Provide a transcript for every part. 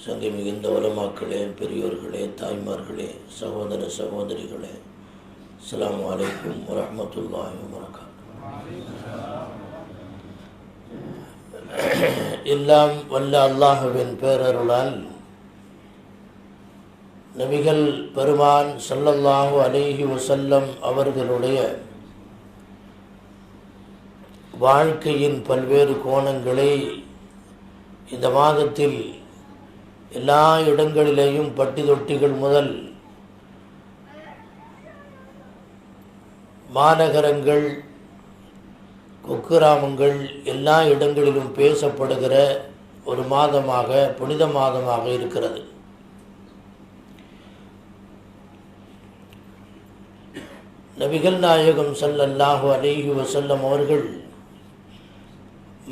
சங்கை மிகுந்த உலமாக்களே, பெரியோர்களே, தாய்மார்களே, சகோதர சகோதரிகளே, அஸ்ஸலாமு அலைக்கும் வரஹ்மத்துல்லாஹி வபரகாத்துஹு. எல்லாம் வல்ல அல்லாஹுவின் பேரருளால் நபிகள் பெருமான் ஸல்லல்லாஹு அலைஹி வஸல்லம் அவர்களுடைய வாழ்க்கையின் பல்வேறு கோணங்களை இந்த மாதத்தில் எல்லா இடங்களிலேயும் பட்டி தொட்டிகள் முதல் மாநகரங்கள், குக்கிராமங்கள் எல்லா இடங்களிலும் பேசப்படுகிற ஒரு மாதமாக, புனித மாதமாக இருக்கிறது. நபிகள் நாயகம் ஸல்லல்லாஹு அலைஹி வஸல்லம் அவர்கள்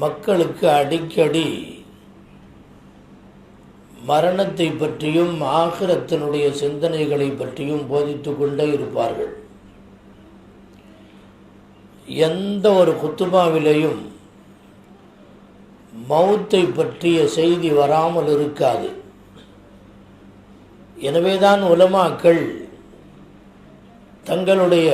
மக்களுக்கு அடிக்கடி மரணத்தை பற்றியும் ஆகிரத்தினுடைய சிந்தனைகளை பற்றியும் போதித்து கொண்டே இருப்பார்கள். எந்த ஒரு குத்துபாவிலேயும் மௌத்தை பற்றிய செய்தி வராமல் இருக்காது. எனவேதான் உலமாக்கள் தங்களுடைய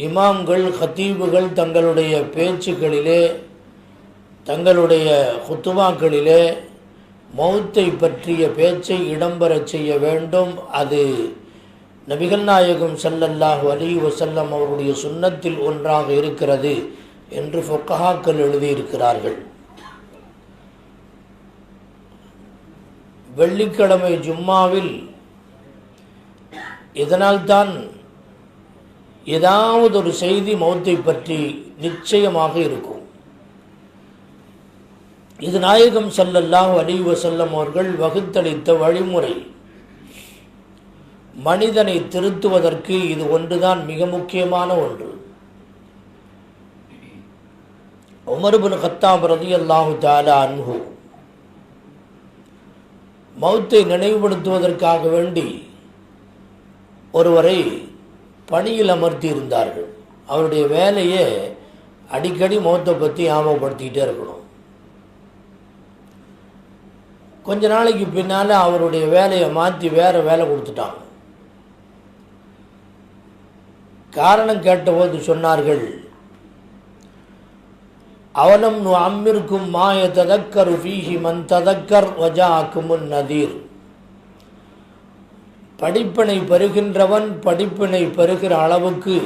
இமாம்கள், ஹத்தீபுகள் தங்களுடைய பேச்சுக்களிலே, தங்களுடைய குத்துபாக்களிலே மௌத்தை பற்றிய பேச்சை இடம்பெறச் செய்ய வேண்டும். அது நபிகள் நாயகம் ஸல்லல்லாஹு அலைஹி வஸல்லம் அவருடைய சுன்னத்தில் ஒன்றாக இருக்கிறது என்று ஃபுக்ஹாக்கள் எழுதியிருக்கிறார்கள். வெள்ளிக்கிழமை ஜும்மாவில் இதனால்தான் ஏதாவது ஒரு செய்தி மௌத்தை பற்றி நிச்சயமாக இருக்கும். இது நாயகம் ஸல்லல்லாஹு அலைஹி வஸல்லம் அவர்கள் வகுத்தளித்த வழிமுறை. மனிதனை திருத்துவதற்கு இது ஒன்றுதான் மிக முக்கியமான ஒன்று. உமர் இப்னு கத்தாப் ரலியல்லாஹு தஆலா அன்ஹு மௌத்தை நினைவுபடுத்துவதற்காக வேண்டி ஒருவரை பணியில் அமர்த்தி இருந்தார்கள். அவருடைய வேலையே அடிக்கடி மௌத்தை பற்றி ஞாபகப்படுத்திக்கிட்டே இருக்கணும். கொஞ்ச நாளைக்கு பின்னால் அவருடைய வேலையை மாற்றி வேறு வேலை கொடுத்துட்டாங்க. காரணம் கேட்டபோது சொன்னார்கள், அவலம் நுஅம்மிர்கும் மா யததக்கரு ஃபீஹி மன் ததக்கர் வஜாஅக்குமுன் நதீர். படிப்பினை பெறுகின்றவன் படிப்பினை பெறுகிற அளவுக்கு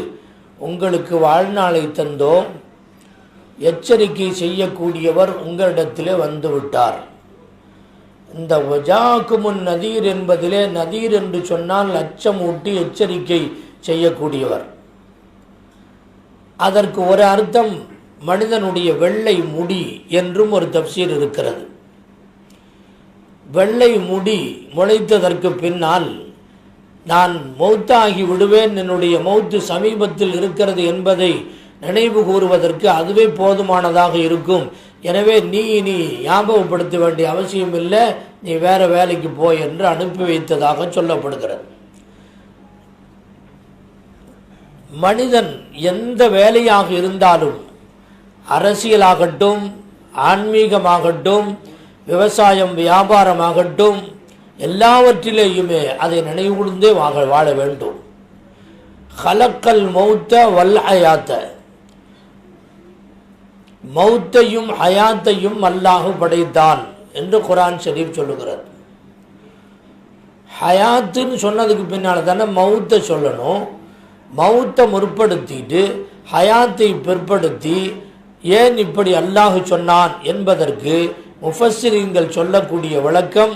உங்களுக்கு வாழ்நாளை தந்தோம். எச்சரிக்கை செய்யக்கூடியவர் உங்களிடத்திலே வந்துவிட்டார். இந்த வஜாஅக்குமுன் நதீர் என்பதிலே நதீர் என்று சொன்னால் அச்சம் ஊட்டி எச்சரிக்கை செய்யக்கூடியவர். அதற்கு ஒரு அர்த்தம் மனிதனுடைய வெள்ளை முடி என்றும் ஒரு தஃப்சீர் இருக்கிறது. வெள்ளை முடி முளைத்ததற்கு பின்னால் நான் மௌத்தாகி விடுவேன், என்னுடைய மௌத்து சமீபத்தில் இருக்கிறது என்பதை நினைவு கூறுவதற்கு அதுவே போதுமானதாக இருக்கும். எனவே நீ ஞாபகப்படுத்த வேண்டிய அவசியம் இல்லை, நீ வேற வேலைக்கு போய் என்று அனுப்பி வைத்ததாக சொல்லப்படுகிறது. மனிதன் எந்த வேலையாக இருந்தாலும், அரசியலாகட்டும், ஆன்மீகமாகட்டும், விவசாயம், வியாபாரமாகட்டும், எல்லாவற்றிலேயுமே அதை நினைவுகூர்ந்தே வாழ வேண்டும். ஹலக்கல் மௌத்த வல் ஹயாத்த, மௌத்தையும் ஹயாத்தையும் அல்லாஹ் படைத்தான் என்று குர்ஆன் ஷரீஃப் சொல்லுகிறது. ஹயாத்துன்னு சொன்னதுக்கு பின்னால் தானே மௌத்தை சொல்லணும். மௌத்தை முற்படுத்திட்டு ஹயாத்தை பிற்படுத்தி ஏன் இப்படி அல்லாஹ் சொன்னான் என்பதற்கு முஃபஸ்ஸிரீன்கள் சொல்லக்கூடிய விளக்கம்,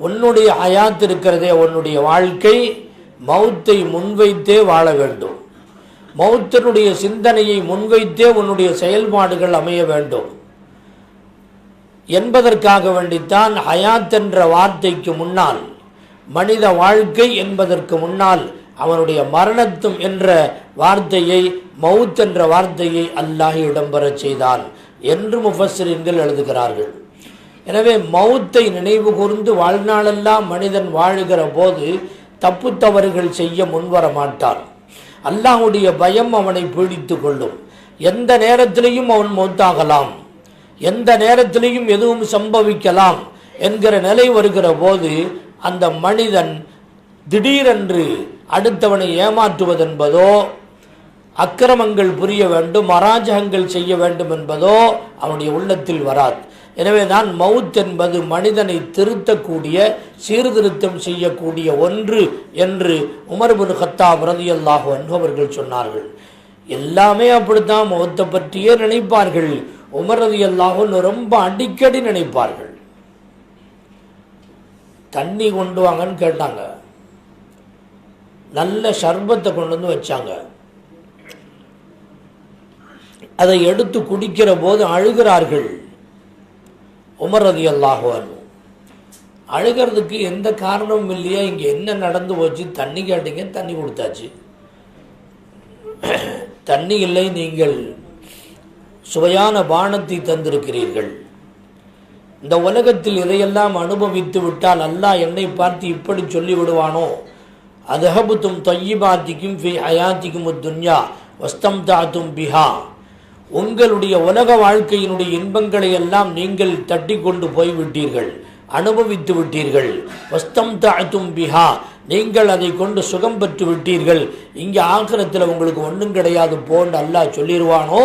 உன்னுடைய ஹயாத் இருக்கிறதே, உன்னுடைய வாழ்க்கை, மௌத்தை முன்வைத்தே வாழ வேண்டும். மௌத்தினுடைய சிந்தனையை முன்வைத்தே உன்னுடைய செயல்பாடுகள் அமைய வேண்டும் என்பதற்காக வேண்டித்தான் ஹயாத் என்ற வார்த்தைக்கு முன்னால், மனித வாழ்க்கை என்பதற்கு முன்னால் அவனுடைய மரணத்தும் என்ற வார்த்தையை, மௌத் என்ற வார்த்தையை அல்லாஹ் இடம்பெறச் செய்தான் என்று முஃபஸ்ஸிரீன்கள் எழுதுகிறார்கள். எனவே மௌத்தை நினைவு கூர்ந்து வாழ்நாளெல்லாம் மனிதன் வாழுகிற போது தப்பு தவறுகள் செய்ய முன்வர மாட்டான். அல்லாஹ்வுடைய பயம் அவனை பீடித்து கொள்ளும். எந்த நேரத்திலையும் அவன் மௌத்தாகலாம், எந்த நேரத்திலையும் எதுவும் சம்பவிக்கலாம் என்கிற நிலை வருகிற போது அந்த மனிதன் திடீரென்று அடுத்தவனை ஏமாற்றுவதென்பதோ அக்கிரமங்கள் புரிய வேண்டும், அராஜகங்கள் செய்ய வேண்டும் என்பதோ அவனுடைய உள்ளத்தில் வராது. எனவே தான் மவுத் என்பது மனிதனை திருத்தக்கூடிய, சீர்திருத்தம் செய்யக்கூடிய ஒன்று என்று உமர் இப்னு கத்தாப் ரலியல்லாஹு அன்ஹு அவர்கள் சொன்னார்கள். எல்லாமே அப்படித்தான் மவுத்தை பற்றியே நினைப்பார்கள். உமர் ரலியல்லாஹு அன்ஹு ரொம்ப அடிக்கடி நினைப்பார்கள். தண்ணி கொண்டு வாங்கன்னு கேட்டாங்க, நல்ல ஷர்பத்தை கொண்டு வந்து வச்சாங்க. அதை எடுத்து குடிக்கிற போது அழுகிறார்கள். உமர் ரலியல்லாஹு அன்ஹு அழுகிறதுக்கு எந்த காரணமும் இல்லையா, இங்கே என்ன நடந்து போச்சு, தண்ணி கேட்டீங்க, தண்ணி கொடுத்தாச்சு. தண்ணி இல்லை, நீங்கள் சுவையான பானத்தை தந்திருக்கிறீர்கள். இந்த உலகத்தில் இதையெல்லாம் அனுபவித்து விட்டால் அல்லாஹ் என்னை பார்த்து இப்படி சொல்லிவிடுவானோ, அதஹபுத்தும் தொய்யிபாத்திக்கும் ஃபி ஹயாத்திக்கும் துன்யா வஸ்தம்தாத்தும் பிஹா, உங்களுடைய உலக வாழ்க்கையினுடைய இன்பங்களை எல்லாம் நீங்கள் தட்டி கொண்டு போய்விட்டீர்கள், அனுபவித்து விட்டீர்கள். வஸ்தம்தாத்தும் பிஹா, நீங்கள் அதை கொண்டு சுகம் பெற்று விட்டீர்கள். இங்கே ஆக்கிரத்தில் உங்களுக்கு ஒன்றும் கிடையாது போன்று அல்லாஹ் சொல்லிடுவானோ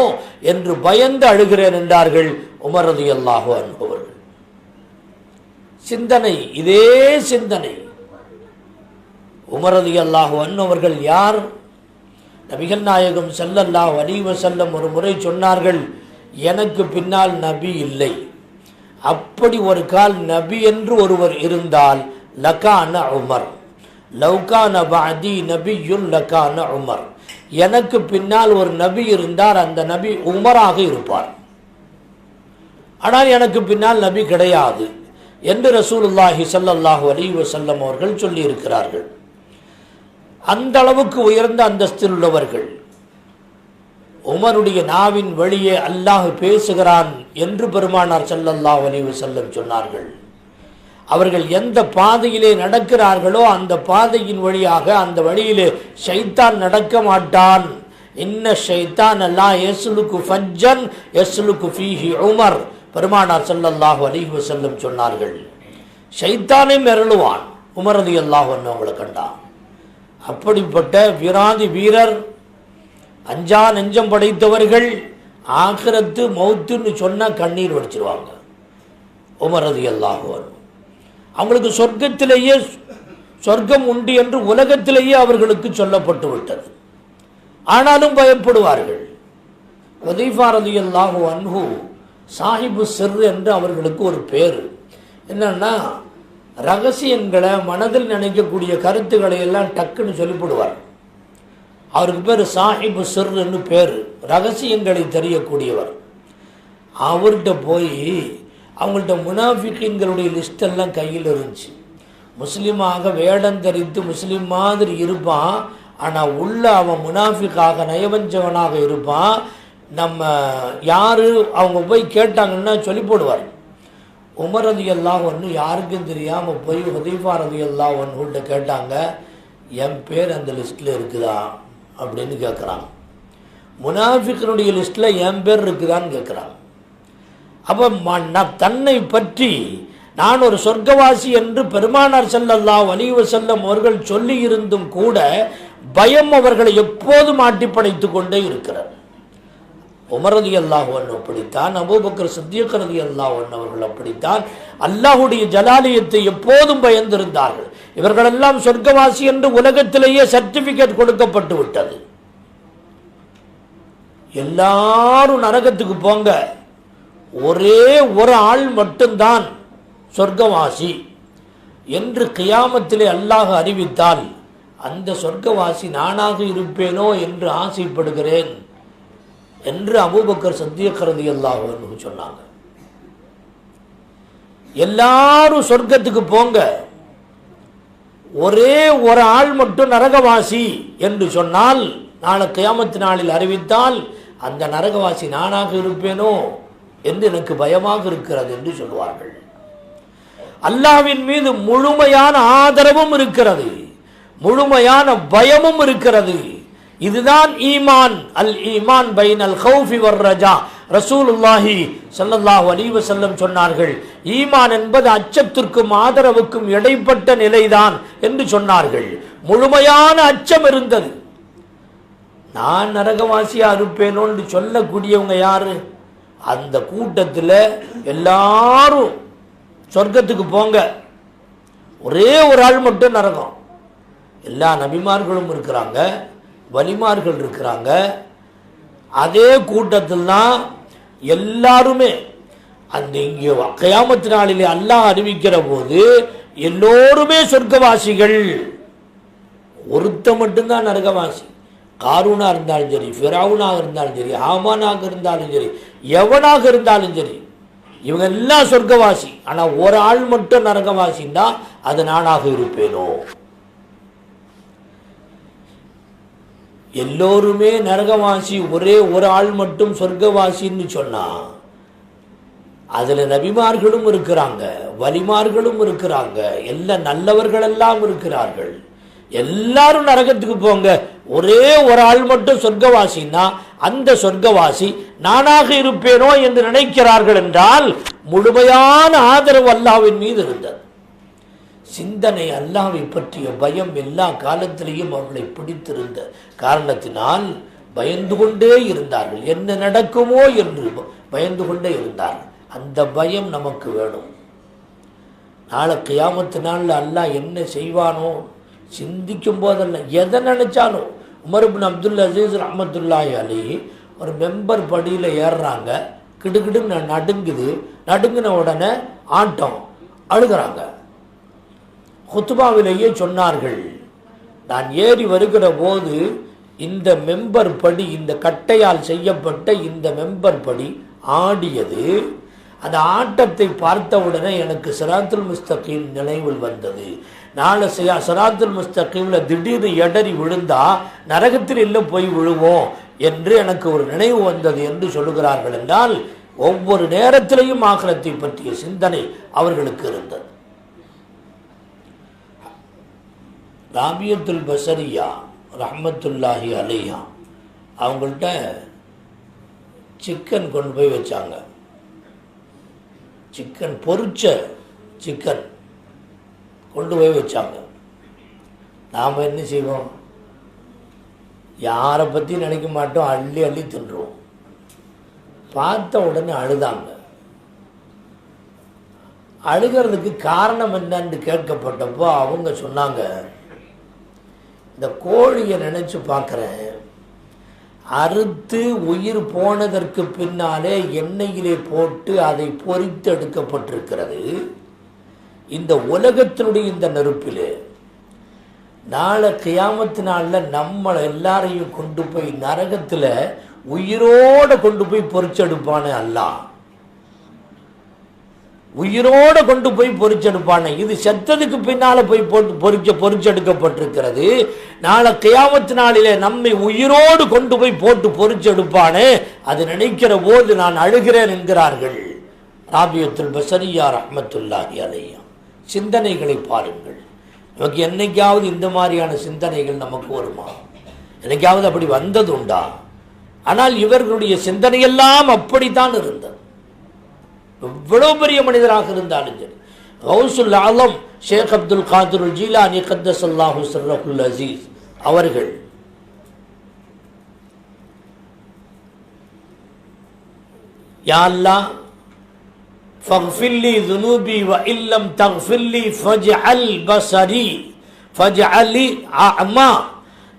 என்று பயந்து அழுகிறேன் என்றார்கள் உமர் ரலியல்லாஹு அன்ஹு அவர்கள். சிந்தனை, இதே சிந்தனை. உமர் ரலியல்லாஹு அன்ஹு அவர்கள் யார்? நபிகள் நாயகம் ஸல்லல்லாஹு அலைஹி வஸல்லம் ஒரு முறை சொன்னார்கள், எனக்கு பின்னால் நபி இல்லை. அப்படி ஒரு கால் நபி என்று ஒருவர் இருந்தால் லகான உமர், லவ்கான பஅதி நபியுன் லகான உமர், எனக்கு பின்னால் ஒரு நபி இருந்தார், அந்த நபி உமராக இருப்பார். ஆனால் எனக்கு பின்னால் நபி கிடையாது என்று ரசூலுல்லாஹி ஸல்லல்லாஹு அலைஹி வஸல்லம் அவர்கள் சொல்லி இருக்கிறார்கள். அந்த அளவுக்கு உயர்ந்த அந்தஸ்தில் உள்ளவர்கள். உமருடைய நாவின் வழியே அல்லாஹ் பேசுகிறான் என்று பெருமானார் ஸல்லல்லாஹு அலைஹி வஸல்லம் சொன்னார்கள். அவர்கள் எந்த பாதையிலே நடக்கிறார்களோ அந்த பாதையின் வழியாக, அந்த வழியிலே ஷைத்தான் நடக்க மாட்டான். இன்ன ஷைத்தான் லா யஸ்லுகு ஃபஜ்ஜன் யஸ்லுகு ஃபீஹி உமர், பெருமானார் ஸல்லல்லாஹு அலைஹி வஸல்லம் சொன்னார்கள். ஷைத்தானே மிரளுவான் உமர் ரலியல்லாஹு அன்ஹு அவங்களை கண்டான். அப்படிப்பட்ட வீராதி வீரர், அஞ்சா நெஞ்சம் படைத்தவர்கள். ஆகிரத்து மௌத்துன்னு சொன்னால் கண்ணீர் வடிச்சிருவாங்க உமர் ரலியல்லாஹு அன்ஹு. அவங்களுக்கு சொர்க்கத்திலேயே சொர்க்கம் உண்டு என்று உலகத்திலேயே அவர்களுக்கு சொல்லப்பட்டு விட்டது. ஆனாலும் பயப்படுவார்கள். ஹுதைஃபா ரலியல்லாஹு அன்ஹு சாஹிபு சிர் என்று அவர்களுக்கு ஒரு பேர். என்னன்னா, ரகசியங்களை, மனதில் நினைக்கக்கூடிய கருத்துக்களை எல்லாம் டக்குன்னு சொல்லிவிடுவார். அவருக்கு பேர் சாஹிபு சிர்ன்னு பேர், ரகசியங்களை தெரியக்கூடியவர். அவர்கிட்ட போய் அவங்கள்ட்ட முனாஃபிகீன்களுடைய லிஸ்டெல்லாம் கையில் இருந்துச்சு. முஸ்லீமாக வேடம் தரித்து முஸ்லீம் மாதிரி இருப்பான், ஆனால் உள்ள அவன் முனாஃபிக்காக நயவஞ்சவனாக இருப்பான். நம்ம யார் அவங்க போய் கேட்டாங்கன்னா சொல்லி போடுவார். உமர் ரலியல்லாஹு அன்ஹு யாருக்கும் தெரியாமல் போய் ஹுதைஃபா ரலியல்லாஹு அன்ஹுட்ட கேட்டாங்க, என் பேர் அந்த லிஸ்ட்டில் இருக்குதா அப்படின்னு கேட்குறாங்க. முனாஃபிக்கினுடைய லிஸ்ட்டில் என் பேர் இருக்குதான்னு கேட்குறாங்க. அப்போ தன்னை பற்றி நான் ஒரு சொர்க்கவாசி என்று பெருமானார் ஸல்லல்லாஹு அலைஹி வஸல்லம் அவர்கள் சொல்லி இருந்தும் கூட பயம் அவர்களை எப்போதும் ஆட்டிப்படைத்து கொண்டே இருக்கிறார். உமர் ரலியல்லாஹு அன்ஹு அப்படித்தான், அபூபக்கர் சித்திக் ரலியல்லாஹு அன்ஹு அவர்கள் அப்படித்தான். அல்லாஹ்வுடைய ஜலாலியத்தை எப்போதும் பயந்திருந்தார்கள். இவர்களெல்லாம் சொர்க்கவாசி என்று உலகத்திலேயே சர்டிபிகேட் கொடுக்கப்பட்டு விட்டது. எல்லாரும் நரகத்துக்கு போங்க, ஒரே ஒரு ஆள் மட்டும்தான் சொர்க்கவாசி என்று கியாமத்திலே அல்லாஹ் அறிவித்தால் அந்த சொர்க்கவாசி நானாக இருப்பேனோ என்று ஆசைப்படுகிறேன் என்று அபூபக்கர் சித்திக் ரலியல்லாஹு அன்ஹு சொன்னாங்க. எல்லாரும் சொர்க்கத்துக்கு போங்க, ஒரே ஒரு ஆள் மட்டும் நரகவாசி என்று சொன்னால், நாளை கியாமத்து நாளில் அறிவித்தால் அந்த நரகவாசி நானாக இருப்பேனோ என்று எனக்கு பயமாக இருக்கிறது என்று சொல்வார்கள். அல்லாஹ்வின் மீது முழுமையான ஆதரவும் இருக்கிறது, முழுமையான பயமும் இருக்கிறது. இதுதான் ஈமான். அல் ஈமான் பைனல் ஹௌஃபி வர் ரஜா, ரசூலுல்லாஹி ஸல்லல்லாஹு அலைஹி வஸல்லம் சொன்னார்கள், ஈமான் என்பது அச்சத்திற்கும் ஆதரவுக்கும் இடைப்பட்ட நிலைதான் என்று சொன்னார்கள். முழுமையான அச்சம் இருந்தது. நான் நரகவாசியா இருப்பேனோன்னு சொல்லக்கூடியவங்க யாரு? அந்த கூட்டத்தில் எல்லாரும் சொர்க்கத்துக்கு போங்க, ஒரே ஒரு ஆள் மட்டும் நரகம். எல்லா நபிமார்களும் இருக்கிறாங்க, வலிமார்கள் இருக்கிறாங்க. அதே கூட்டத்தில் தான் எல்லாருமே அந்த இங்கே கியாமத் நாளிலே அல்லாஹ் அறிவிக்கிற போது எல்லோருமே சொர்க்கவாசிகள், ஒருத்த மட்டும்தான் நரகவாசி. காரூனா இருந்தாலும் சரி, ஃபிரௌனாக இருந்தாலும் சரி, ஹாமானாக இருந்தாலும் சரி, எவனாக இருந்தாலும் சரி, இவங்க எல்லாம் சொர்க்கவாசி. ஆனால் ஒரு ஆள் மட்டும் நரகவாசின்னா அது நானாக இருப்பேனோ? எல்லோருமே நரகவாசி, ஒரே ஒரு ஆள் மட்டும் சொர்க்கவாசின்னு சொன்னா அதுல நபிமார்களும் இருக்கிறாங்க, வலிமார்களும் இருக்கிறாங்க, எல்லா நல்லவர்கள் எல்லாம் இருக்கிறார்கள். எல்லாரும் நரகத்துக்கு போங்க, ஒரே ஒரு ஆள் மட்டும் சொர்க்கவாசின்னா அந்த சொர்க்கவாசி நானாக இருப்பேனோ என்று நினைக்கிறார்கள் என்றால் முழுமையான ஆதரவு அல்லாஹ்வின் மீது இருந்தது. சிந்தனை, அல்லாஹ்வை பற்றிய பயம் எல்லா காலத்திலேயும் அவர்களை பிடித்திருந்த காரணத்தினால் பயந்து கொண்டே இருந்தார்கள். என்ன நடக்குமோ என்று பயந்து கொண்டே இருந்தார்கள். அந்த பயம் நமக்கு வேணும். நாளை கியாமத்து நாளில் அல்லாஹ் என்ன செய்வானோ சிந்திக்கும் போதெல்லாம் எதை நினைச்சாலும். உமர் இப்னு அப்துல் அசீஸ் ரஹ்மத்துல்லாஹி அலைஹி ஒரு மெம்பர் படியில் ஏறுறாங்க, கிடுகிடுன்னு நடுங்குது, நடுங்கின உடனே ஆட்டம், அழுகிறாங்க. குத்துபாவிலேயே சொன்னார்கள், நான் ஏறி வருகிற போது இந்த மெம்பர் படி, இந்த கட்டையால் செய்யப்பட்ட இந்த மெம்பர் படி ஆடியது. அந்த ஆட்டத்தை பார்த்தவுடனே எனக்கு சிராத்துல் முஸ்தகீம் நினைவில் வந்தது. நாளை சிராத்துல் முஸ்தகீமில் திடீர்னு எடறி விழுந்தா நரகத்தில் இல்லை போய் விழுவோம் என்று எனக்கு ஒரு நினைவு வந்தது என்று சொல்லுகிறார்கள். என்றால் ஒவ்வொரு நேரத்திலையும் ஆகிரத்தை பற்றிய சிந்தனை அவர்களுக்கு இருந்தது. ராபியத்துல் பஸரியா ரஹ்மத்துல்லாஹி அலைஹா அவங்கள்ட்ட சிக்கன் கொண்டு போய் வச்சாங்க. சிக்கன், பொரிச்ச சிக்கன் கொண்டு போய் வச்சாங்க. நாம் என்ன செய்வோம்? யாரை பற்றி நினைக்க மாட்டோம், அள்ளி அள்ளி தின்றுவோம். பார்த்த உடனே அழுதாங்க. அழுகிறதுக்கு காரணம் என்னன்னு கேட்கப்பட்டப்போ அவங்க சொன்னாங்க, இந்த கோழியை நினச்சி பார்க்குறேன், அறுத்து உயிர் போனதற்கு பின்னாலே எண்ணெயிலே போட்டு அதை பொரித்து எடுக்கப்பட்டிருக்கிறது. இந்த உலகத்தினுடைய இந்த நெருப்பிலே நாளை கியாமத்து நாளில் நம்மளை எல்லாரையும் கொண்டு போய் நரகத்தில் உயிரோடு கொண்டு போய் பொரிச்செடுப்பானே அல்லாஹ், உயிரோட கொண்டு போய் பொரிச்செடுப்பானே. இது செத்ததுக்கு பின்னால போய் பொரிச்செடுக்கப்பட்டிருக்கிறது. நாளை கியாமத்து நாளிலே நம்மை உயிரோடு கொண்டு போய் போட்டு பொரிச்செடுப்பானே, அது நினைக்கிற போது நான் அழுகிறேன் என்கிறார்கள் ராபியத்துல் பஸரியா ரஹ்மத்துல்லாஹி அலைஹா. சிந்தனைகளை பாருங்கள். நமக்கு என்னைக்காவது இந்த மாதிரியான சிந்தனைகள் நமக்கு வருமா? என்னைக்காவது அப்படி வந்தது உண்டா? ஆனால் இவர்களுடைய சிந்தனையெல்லாம் அப்படித்தான் இருந்தது. எவ்வளவு பெரிய மனிதராக இருந்தாலும் சரி. கௌசுல் ஆலம் ஷேக் அப்துல் காதிர் ஜீலானி கத்தஸல்லாஹு சிர்ரஹுல் அஸீஸ் அவர்கள் யா அல்லாஹ் ஃபக்ஃபிர் லி ذுனூபி வ இல்லம் தக்ஃபிர் லி ஃபஜ்அல் பஸரி ஃபஜ்அலி அஅமா.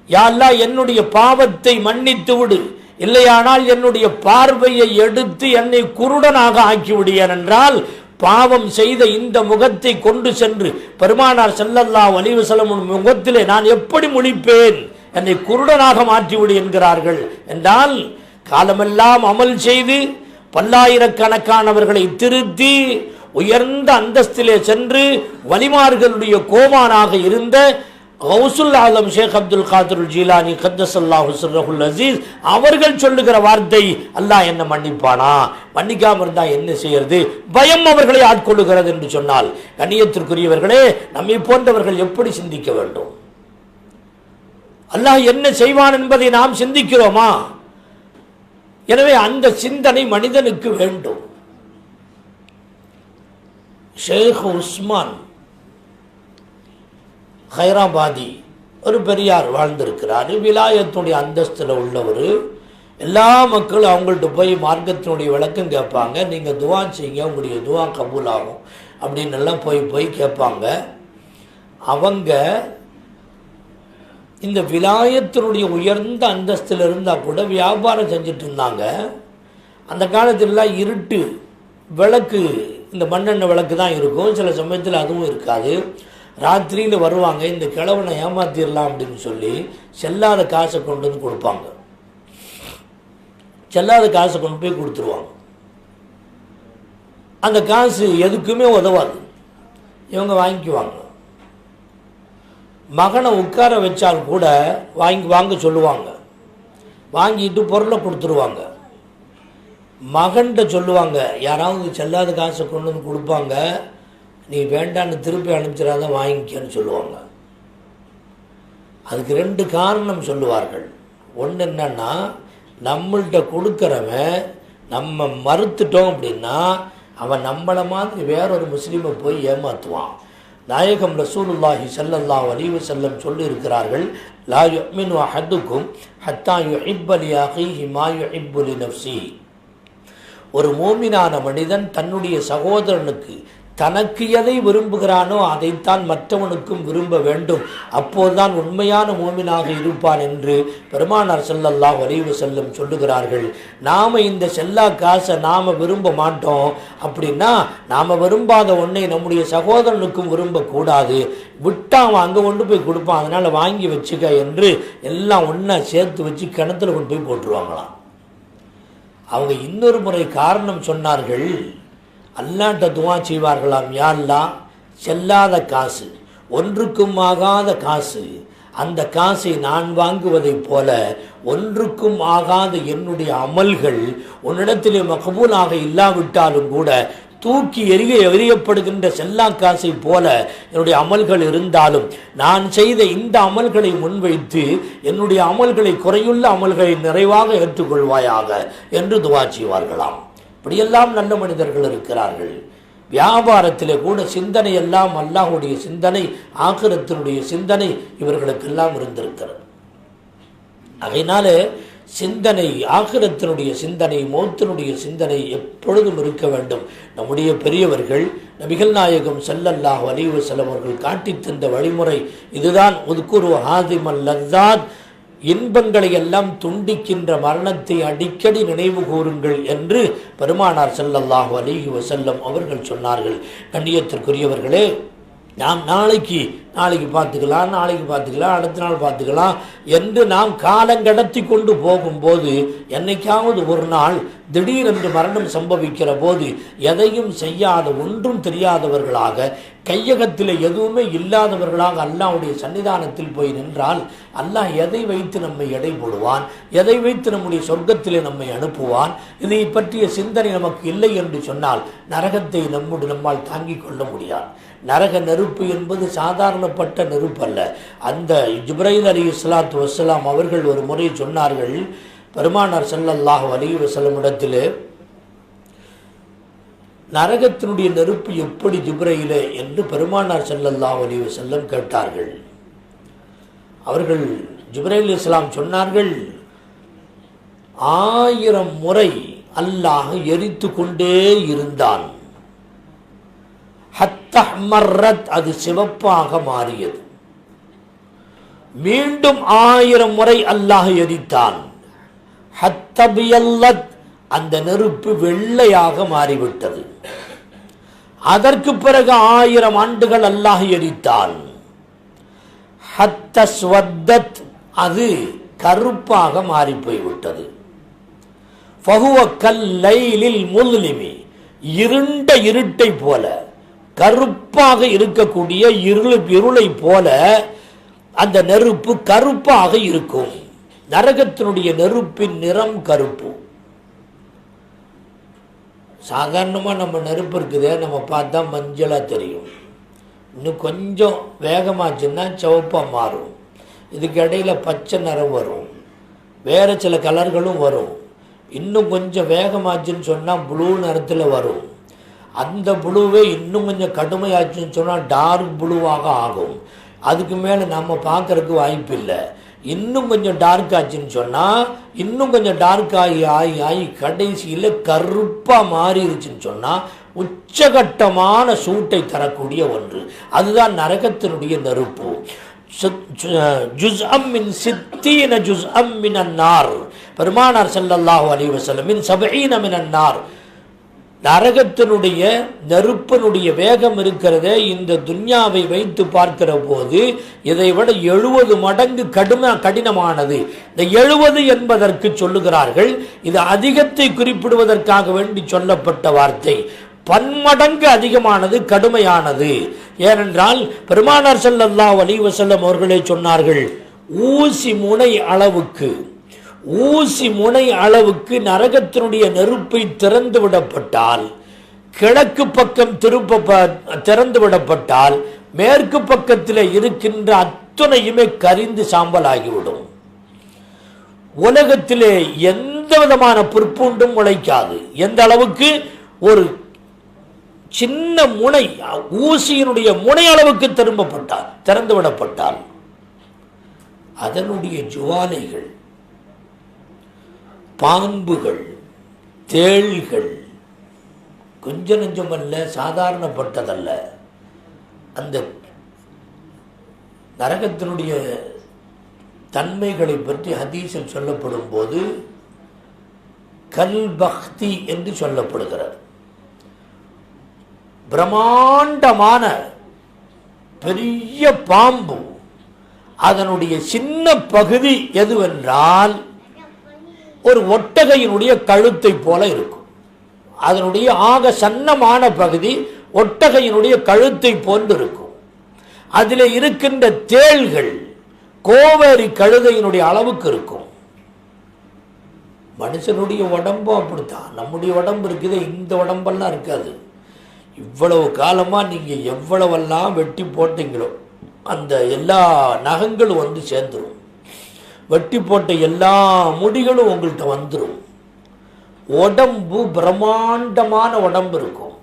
யா அல்லாஹ் என்னுடைய பாவத்தை மன்னித்து விடு, இல்லையானால் என்னுடைய பார்வையை எடுத்து என்னை குருடனாக ஆக்கிவிடியன் என்றால் பாவம் செய்த இந்த முகத்தை கொண்டு சென்று பெருமானார் ஸல்லல்லாஹு அலைஹி வஸல்லம் முகத்திலே நான் எப்படி முழிப்பேன், என்னை குருடனாக மாற்றிவிடு என்கிறார்கள். என்றால் காலமெல்லாம் அமல் செய்து பல்லாயிரக்கணக்கானவர்களை திருத்தி உயர்ந்த அந்தஸ்திலே சென்று வலிமார்களுடைய கோமானாக இருந்த கௌசுல் ஆலம் ஷேக் அப்துல் காதிர் ஜீலானி கத்தஸல்லாஹு சிர்ரஹுல் அஸீஸ் அவர்கள் சொல்லுகிற வார்த்தை, அல்லாஹ் என்ன மன்னிப்பானா? மன்னிக்காம இருந்தா என்ன செய்யறது? பயம் அவர்களை ஆட்கொள்ளுகிறது என்று சொன்னால், கண்ணியத்திற்குரியவர்களே, நம்மை போன்றவர்கள் எப்படி சிந்திக்க வேண்டும்? அல்லாஹ் என்ன செய்வான் என்பதை நாம் சிந்திக்கிறோமா? எனவே அந்த சிந்தனை மனிதனுக்கு வேண்டும். ஷேக் உஸ்மான் ஹைராபாதி ஒரு பெரியார் வாழ்ந்திருக்கிறார். விலாயத்துடைய அந்தஸ்தில் உள்ளவர். எல்லா மக்களும் அவங்கள்ட்ட போய் மார்க்கத்தினுடைய விளக்கம் கேட்பாங்க. நீங்கள் துவா செய்யுங்க, உங்களுடைய துவா கபூல் ஆகும் அப்படின்னு எல்லாம் போய் கேட்பாங்க. அவங்க இந்த விலாயத்தினுடைய உயர்ந்த அந்தஸ்தில் இருந்தால் கூட வியாபாரம் செஞ்சுட்டு இருந்தாங்க. அந்த காலத்திலலாம் இருட்டு விளக்கு, இந்த மண்ணெண்ணெய் விளக்கு தான் இருக்கும். சில சமயத்தில் அதுவும் இருக்காது. ராத்திரியில் வருவாங்க. இந்த கிழவனை ஏமாத்திடலாம் அப்படின்னு சொல்லி செல்லாத காசை கொண்டு வந்து கொடுப்பாங்க. செல்லாத காசை கொண்டு போய் கொடுத்துருவாங்க. அந்த காசு எதுக்குமே உதவாது. இவங்க வாங்கிக்குவாங்க. மகனை உட்கார வச்சால் கூட வாங்க சொல்லுவாங்க. வாங்கிட்டு பொருளை கொடுத்துருவாங்க. மகன்கிட்ட சொல்லுவாங்க, யாராவது செல்லாத காசை கொண்டு வந்து கொடுப்பாங்க, நீ வேண்டான்னு திருப்பி அனுப்பிச்சிடாத, வாங்கிக்கன்னு சொல்லுவாங்க. அதுக்கு 2 காரணம் சொல்லுவார்கள். ஒன்று என்னன்னா, நம்மள்கிட்ட கொடுக்குறவன் நம்ம மறுத்துட்டோம் அப்படின்னா அவன் நம்மளை மாதிரி வேறொரு முஸ்லீமை போய் ஏமாற்றுவான். நாயகம் ரசூலுல்லாஹி ஸல்லல்லாஹு அலைஹி வஸல்லம் சொல்லி இருக்கிறார்கள், லா யுமினு அஹதுக்கும் ஹத்தா யுஹிப்ப லி அஹீஹி மா யுஹிப்பு லி நஃப்ஸிஹி. ஒரு மோமினான மனிதன் தன்னுடைய சகோதரனுக்கு தனக்கு எதை விரும்புகிறானோ அதைத்தான் மற்றவனுக்கும் விரும்ப வேண்டும். அப்போதுதான் உண்மையான மோமினாக இருப்பான் என்று பெருமானார் ஸல்லல்லாஹு அலைஹி வஸல்லம் சொல்லுகிறார்கள். நாம் இந்த செல்லா காசை நாம் விரும்ப மாட்டோம். அப்படின்னா நாம் விரும்பாத ஒன்றை நம்முடைய சகோதரனுக்கும் விரும்பக்கூடாது. விட்டான் அங்கே கொண்டு போய் கொடுப்பான், அதனால் வாங்கி வச்சுக்க என்று எல்லாம் ஒன்றா சேர்த்து வச்சு கிணத்துல கொண்டு போய் போட்டுருவாங்களாம். அவங்க இன்னொரு முறை காரணம் சொன்னார்கள். அல்லாஹ்ட்ட துஆ செய்வார்களாம், யா அல்லாஹ், செல்லாத காசு, ஒன்றுக்கும் ஆகாத காசு, அந்த காசை நான் வாங்குவதைப் போல ஒன்றுக்கும் ஆகாத என்னுடைய அமல்கள் உன்னிடத்திலே மக்பூலாக இல்லாவிட்டாலும் கூட தூக்கி எறியப்படுகின்ற செல்லா காசை போல என்னுடைய அமல்கள் இருந்தாலும் நான் செய்த இந்த அமல்களை முன்வைத்து என்னுடைய அமல்களை, குறையுள்ள அமல்களை நிறைவாக ஏற்றுக்கொள்வாயாக என்று துஆ செய்வார்களாம். இப்படியெல்லாம் நல்ல மனிதர்கள் இருக்கிறார்கள். வியாபாரத்திலே கூட சிந்தனை எல்லாம் அல்லாஹ்வுடைய சிந்தனை, ஆகிரத்தினுடைய சிந்தனை இவர்களுக்கெல்லாம் இருந்திருக்கிறது. அதனால சிந்தனை, ஆகிரத்தினுடைய சிந்தனை, மௌத்தினுடைய சிந்தனை எப்பொழுதும் இருக்க வேண்டும். நம்முடைய பெரியவர்கள் நபிகள் நாயகம் ஸல்லல்லாஹு அலைஹி வஸல்லம் அவர்கள் காட்டித் தந்த வழிமுறை இதுதான். உத்குரு ஹாதிமல் லஸ்ஸாத், இன்பங்களை எல்லாம் துண்டிக்கின்ற மரணத்தை அடிக்கடி நினைவு கூறுங்கள் என்று பெருமானார் ஸல்லல்லாஹு அலைஹி வஸல்லம் அவர்கள் சொன்னார்கள். கண்ணியத்திற்குரியவர்களே, நாம் நாளைக்கு பார்த்துக்கலாம், அடுத்த நாள் பார்த்துக்கலாம் என்று நாம் காலங்கடத்தி கொண்டு போகும்போது என்னைக்காவது ஒரு நாள் திடீரென்று மரணம் சம்பவிக்கிற போது எதையும் செய்யாத, ஒன்றும் தெரியாதவர்களாக, கையகத்தில் எதுவுமே இல்லாதவர்களாக அல்லாஹ்வுடைய சன்னிதானத்தில் போய் நின்றால் அல்லாஹ் எதை வைத்து நம்மை எடை போடுவான், எதை வைத்து நம்முடைய சொர்க்கத்திலே நம்மை அனுப்புவான்? இதை பற்றிய சிந்தனை நமக்கு இல்லை என்று சொன்னால் நரகத்தை நம்மால் தாங்கிக் கொள்ள முடியாது. நரக நெருப்பு என்பது சாதாரணப்பட்ட நெருப்பு அல்ல. அந்த ஜிப்ரைல் அலைஹிஸ்ஸலாத்து வஸ்ஸலாம் அவர்கள் ஒரு முறை சொன்னார்கள், பெருமானார் ஸல்லல்லாஹு அலைஹி வஸல்லம் இடத்திலே, நரகத்தினுடைய நெருப்பு எப்படி ஜிப்ரைலே என்று பெருமானார் ஸல்லல்லாஹு அலைஹி வஸல்லம் கேட்டார்கள். அவர்கள் ஜிப்ரைல் அலைஹிஸ்ஸலாம் சொன்னார்கள், 1000 முறை அல்லாஹ் எரித்து கொண்டே இருந்தான். ஹத்தஹ்மர்ரத், அது சிவப்பாக மாறியது. மீண்டும் 1000 முறை அல்லாஹ் எரித்தான். ஹத்தபியல்லத், அந்த நெருப்பு வெள்ளையாக மாறிவிட்டது. அதற்கு பிறகு 1000 ஆண்டுகள் அல்லாஹ் எரித்தான். ஹத்தஸ்வத்தத், அது கருப்பாக மாறி போய்விட்டது. ஃபஹுவ கல்லைலில் முஸ்லிமி, இருண்ட இருட்டை போல, கருப்பாக இருக்கக்கூடிய இருளை போல அந்த நெருப்பு கருப்பாக இருக்கும். நரகத்தினுடைய நெருப்பின் நிறம் கருப்பு. சாதாரணமாக நம்ம நெருப்பு இருக்குதே, நம்ம பார்த்தா மஞ்சளாக தெரியும். இன்னும் கொஞ்சம் வேகமாச்சுன்னா சிவப்பாக மாறும். இதுக்கு இடையில் பச்சை நிறம் வரும், வேறு சில கலர்களும் வரும். இன்னும் கொஞ்சம் வேகமாச்சுன்னு சொன்னால் ப்ளூ நிறத்தில் வரும். அந்த ப்ளூவே இன்னும் கொஞ்சம் கடுமையாச்சுன்னு சொன்னால் டார்க் ப்ளூவாக ஆகும். அதுக்கு மேலே நம்ம பார்க்குறதுக்கு வாய்ப்பு இல்லை. இன்னும் கொஞ்சம் டார்க் ஆச்சுன்னு சொன்னால் இன்னும் கொஞ்சம் டார்க் ஆகி கடைசியில் கருப்பாக மாறிடுச்சுன்னு சொன்னால் உச்சகட்டமான சூட்டை தரக்கூடிய ஒன்று. அதுதான் நரகத்தினுடைய நெருப்பு. ஜுஸ்அம் மின் சித்தீன ஜுஸ்அம் மினன் நார், பெருமானார் ஸல்லல்லாஹு அலைஹி வஸல்லம் மின் சபஈன மினன் நார். நரகத்தினுடைய நெருப்பினுடைய வேகம் இருக்கிறதே, இந்த துன்யாவை வைத்து பார்க்கிற போது இதை விட 70 மடங்கு கடினமானது. இந்த 70 என்பதற்கு சொல்லுகிறார்கள், இது அதிகத்தை குறிப்பிடுவதற்காக வேண்டி சொல்லப்பட்ட வார்த்தை. பன்மடங்கு அதிகமானது, கடுமையானது. ஏனென்றால் பெருமானார் ஸல்லல்லாஹு அலைஹி வஸல்லம் அவர்களே சொன்னார்கள், ஊசி முனை அளவுக்கு நரகத்தினுடைய நெருப்பை திறந்து விடப்பட்டால், கிழக்கு பக்கம் திறந்து விடப்பட்டால் மேற்கு பக்கத்தில் இருக்கின்ற அத்தனையுமே கரிந்து சாம்பல் ஆகிவிடும். உலகத்திலே எந்த விதமான புற்பூண்டும் முளைக்காது. எந்த அளவுக்கு? ஒரு சின்ன முனை, ஊசியினுடைய முனை அளவுக்கு திறந்து விடப்பட்டால் அதனுடைய ஜுவாலைகள், பாம்புகள், தேள்கள் கொஞ்ச நெஞ்சமல்ல, சாதாரணப்பட்டதல்ல. அந்த நரகத்தினுடைய தன்மைகளை பற்றி ஹதீஸில் சொல்லப்படும் போது கல்பக்தி என்று சொல்லப்படுகிறது. பிரம்மாண்டமான பெரிய பாம்பு, அதனுடைய சின்ன பகுதி எதுவென்றால் ஒரு ஒட்டகையினுடைய கழுத்தை போல இருக்கும். அதனுடைய ஆக சன்னமான பகுதி ஒட்டகையினுடைய கழுத்தை போன்று இருக்கும். அதில் இருக்கின்ற தேள்கள் கோவேரி கழுதையினுடைய அளவுக்கு இருக்கும். மனுஷனுடைய உடம்பும் அப்படித்தான். நம்முடைய உடம்பு இருக்குது, இந்த உடம்பெல்லாம் இருக்காது. இவ்வளவு காலமாக நீங்கள் எவ்வளவெல்லாம் வெட்டி போட்டீங்களோ அந்த எல்லா நகங்களும் வந்து சேர்ந்துடும். வெட்டி போட்ட எல்லா முடிகளும் உங்கள்கிட்ட வந்துடும். உடம்பு பிரம்மாண்டமான உடம்பு இருக்கும்.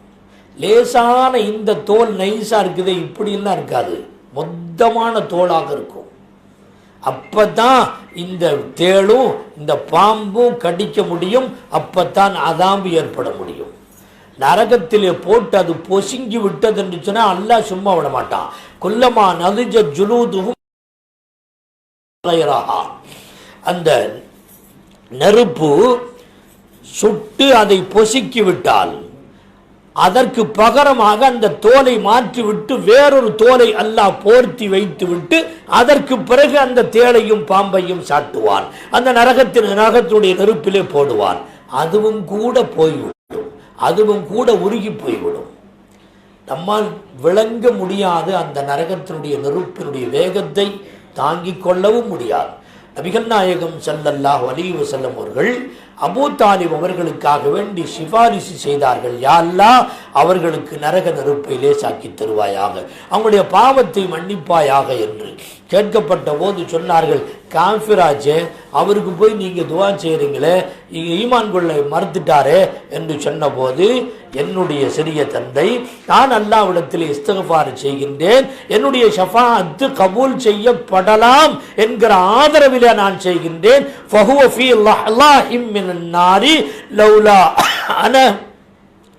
லேசான இந்த தோல் நைஸாக இருக்குது, இப்படிலாம் இருக்காது, மொத்தமான தோளாக இருக்கும். அப்போ தான் இந்த தேளும் இந்த பாம்பும் கடிக்க முடியும். அப்போ தான் அதாம்பு ஏற்பட முடியும். நரகத்திலே போட்டு அது பொசுங்கி விட்டது என்று சொன்னால் அல்லாஹ் சும்மா விட மாட்டான். குல்லமா நதுஜ ஜுலூதுஹும், அந்த நெருப்பு சுட்டு அதை பொசுக்கி விட்டால் அதற்கு பகரமாக அந்த தோலை மாற்றிவிட்டு வேறொரு தோலை அல்லாஹ் போர்த்தி வைத்து விட்டு அதற்கு பிறகு அந்த தேளையும் பாம்பையும் சாட்டுவான். அந்த நரகத்தினுடைய நெருப்பிலே போடுவான். அதுவும் கூட போய்விடும், அதுவும் கூட உருகி போய்விடும். நம்மால் விளங்க முடியாது. அந்த நரகத்தினுடைய நெருப்பினுடைய வேகத்தை தாங்கிக் கொள்ளவும் முடியாது. நபிகள் நாயகம் ஸல்லல்லாஹு அலைஹி வஸல்லம் அவர்கள் அபூ தாலிப் அவர்களுக்காக வேண்டி சிபாரிசு செய்தார்கள். யா அல்லாஹ், அவர்களுக்கு நரக நெருப்பை லேசாக்கி தருவாயாக, அவங்களுடைய பாவத்தை மன்னிப்பாயாக என்று கேட்கப்பட்ட போது சொன்னார்கள், காஃபிராஜே, அவருக்கு போய் நீங்கள் துவா செய்கிறீங்களே, ஈமான் கொள்ள மறுத்துட்டாரே என்று சொன்னபோது, என்னுடைய சிறிய தந்தை, நான் அல்லாஹ்விடத்தில் இஸ்திக்ஃபார் செய்கின்றேன், என்னுடைய ஷஃபாஅத்து கபூல் செய்யப்படலாம் என்கிற ஆதரவிலே நான் செய்கின்றேன். ஃபஹுவ ஃபீ லஹ்லாஹிம் மினன் நாரி லௌலா அன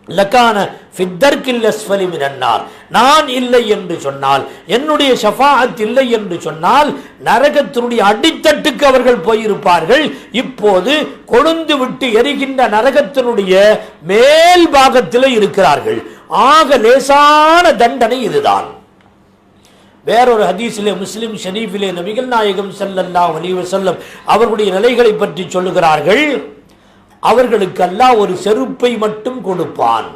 லகான ஃபித்தர்கில் அஸ்ஃபலி மினன் நார். நான் இல்லை என்று சொன்னால், என்னுடைய ஷஃபாஅத் இல்லை என்று சொன்னால் நரகத்தினுடைய அடித்தட்டுக்கு அவர்கள் போயிருப்பார்கள். இப்போது கொழுந்து விட்டு எரிகின்ற நரகத்தினுடைய மேல் பாகத்தில் இருக்கிறார்கள். ஆக லேசான தண்டனை இதுதான். வேறொரு ஹதீஸிலே, முஸ்லிம் ஷரீஃபிலே நபிகள் நாயகம் ஸல்லல்லாஹு அலைஹி வஸல்லம் அவர்களுடைய நிலைகளை பற்றி சொல்லுகிறார்கள். அவர்களுக்கு அல்லாஹ் ஒரு செருப்பை மட்டும் கொடுப்பான்,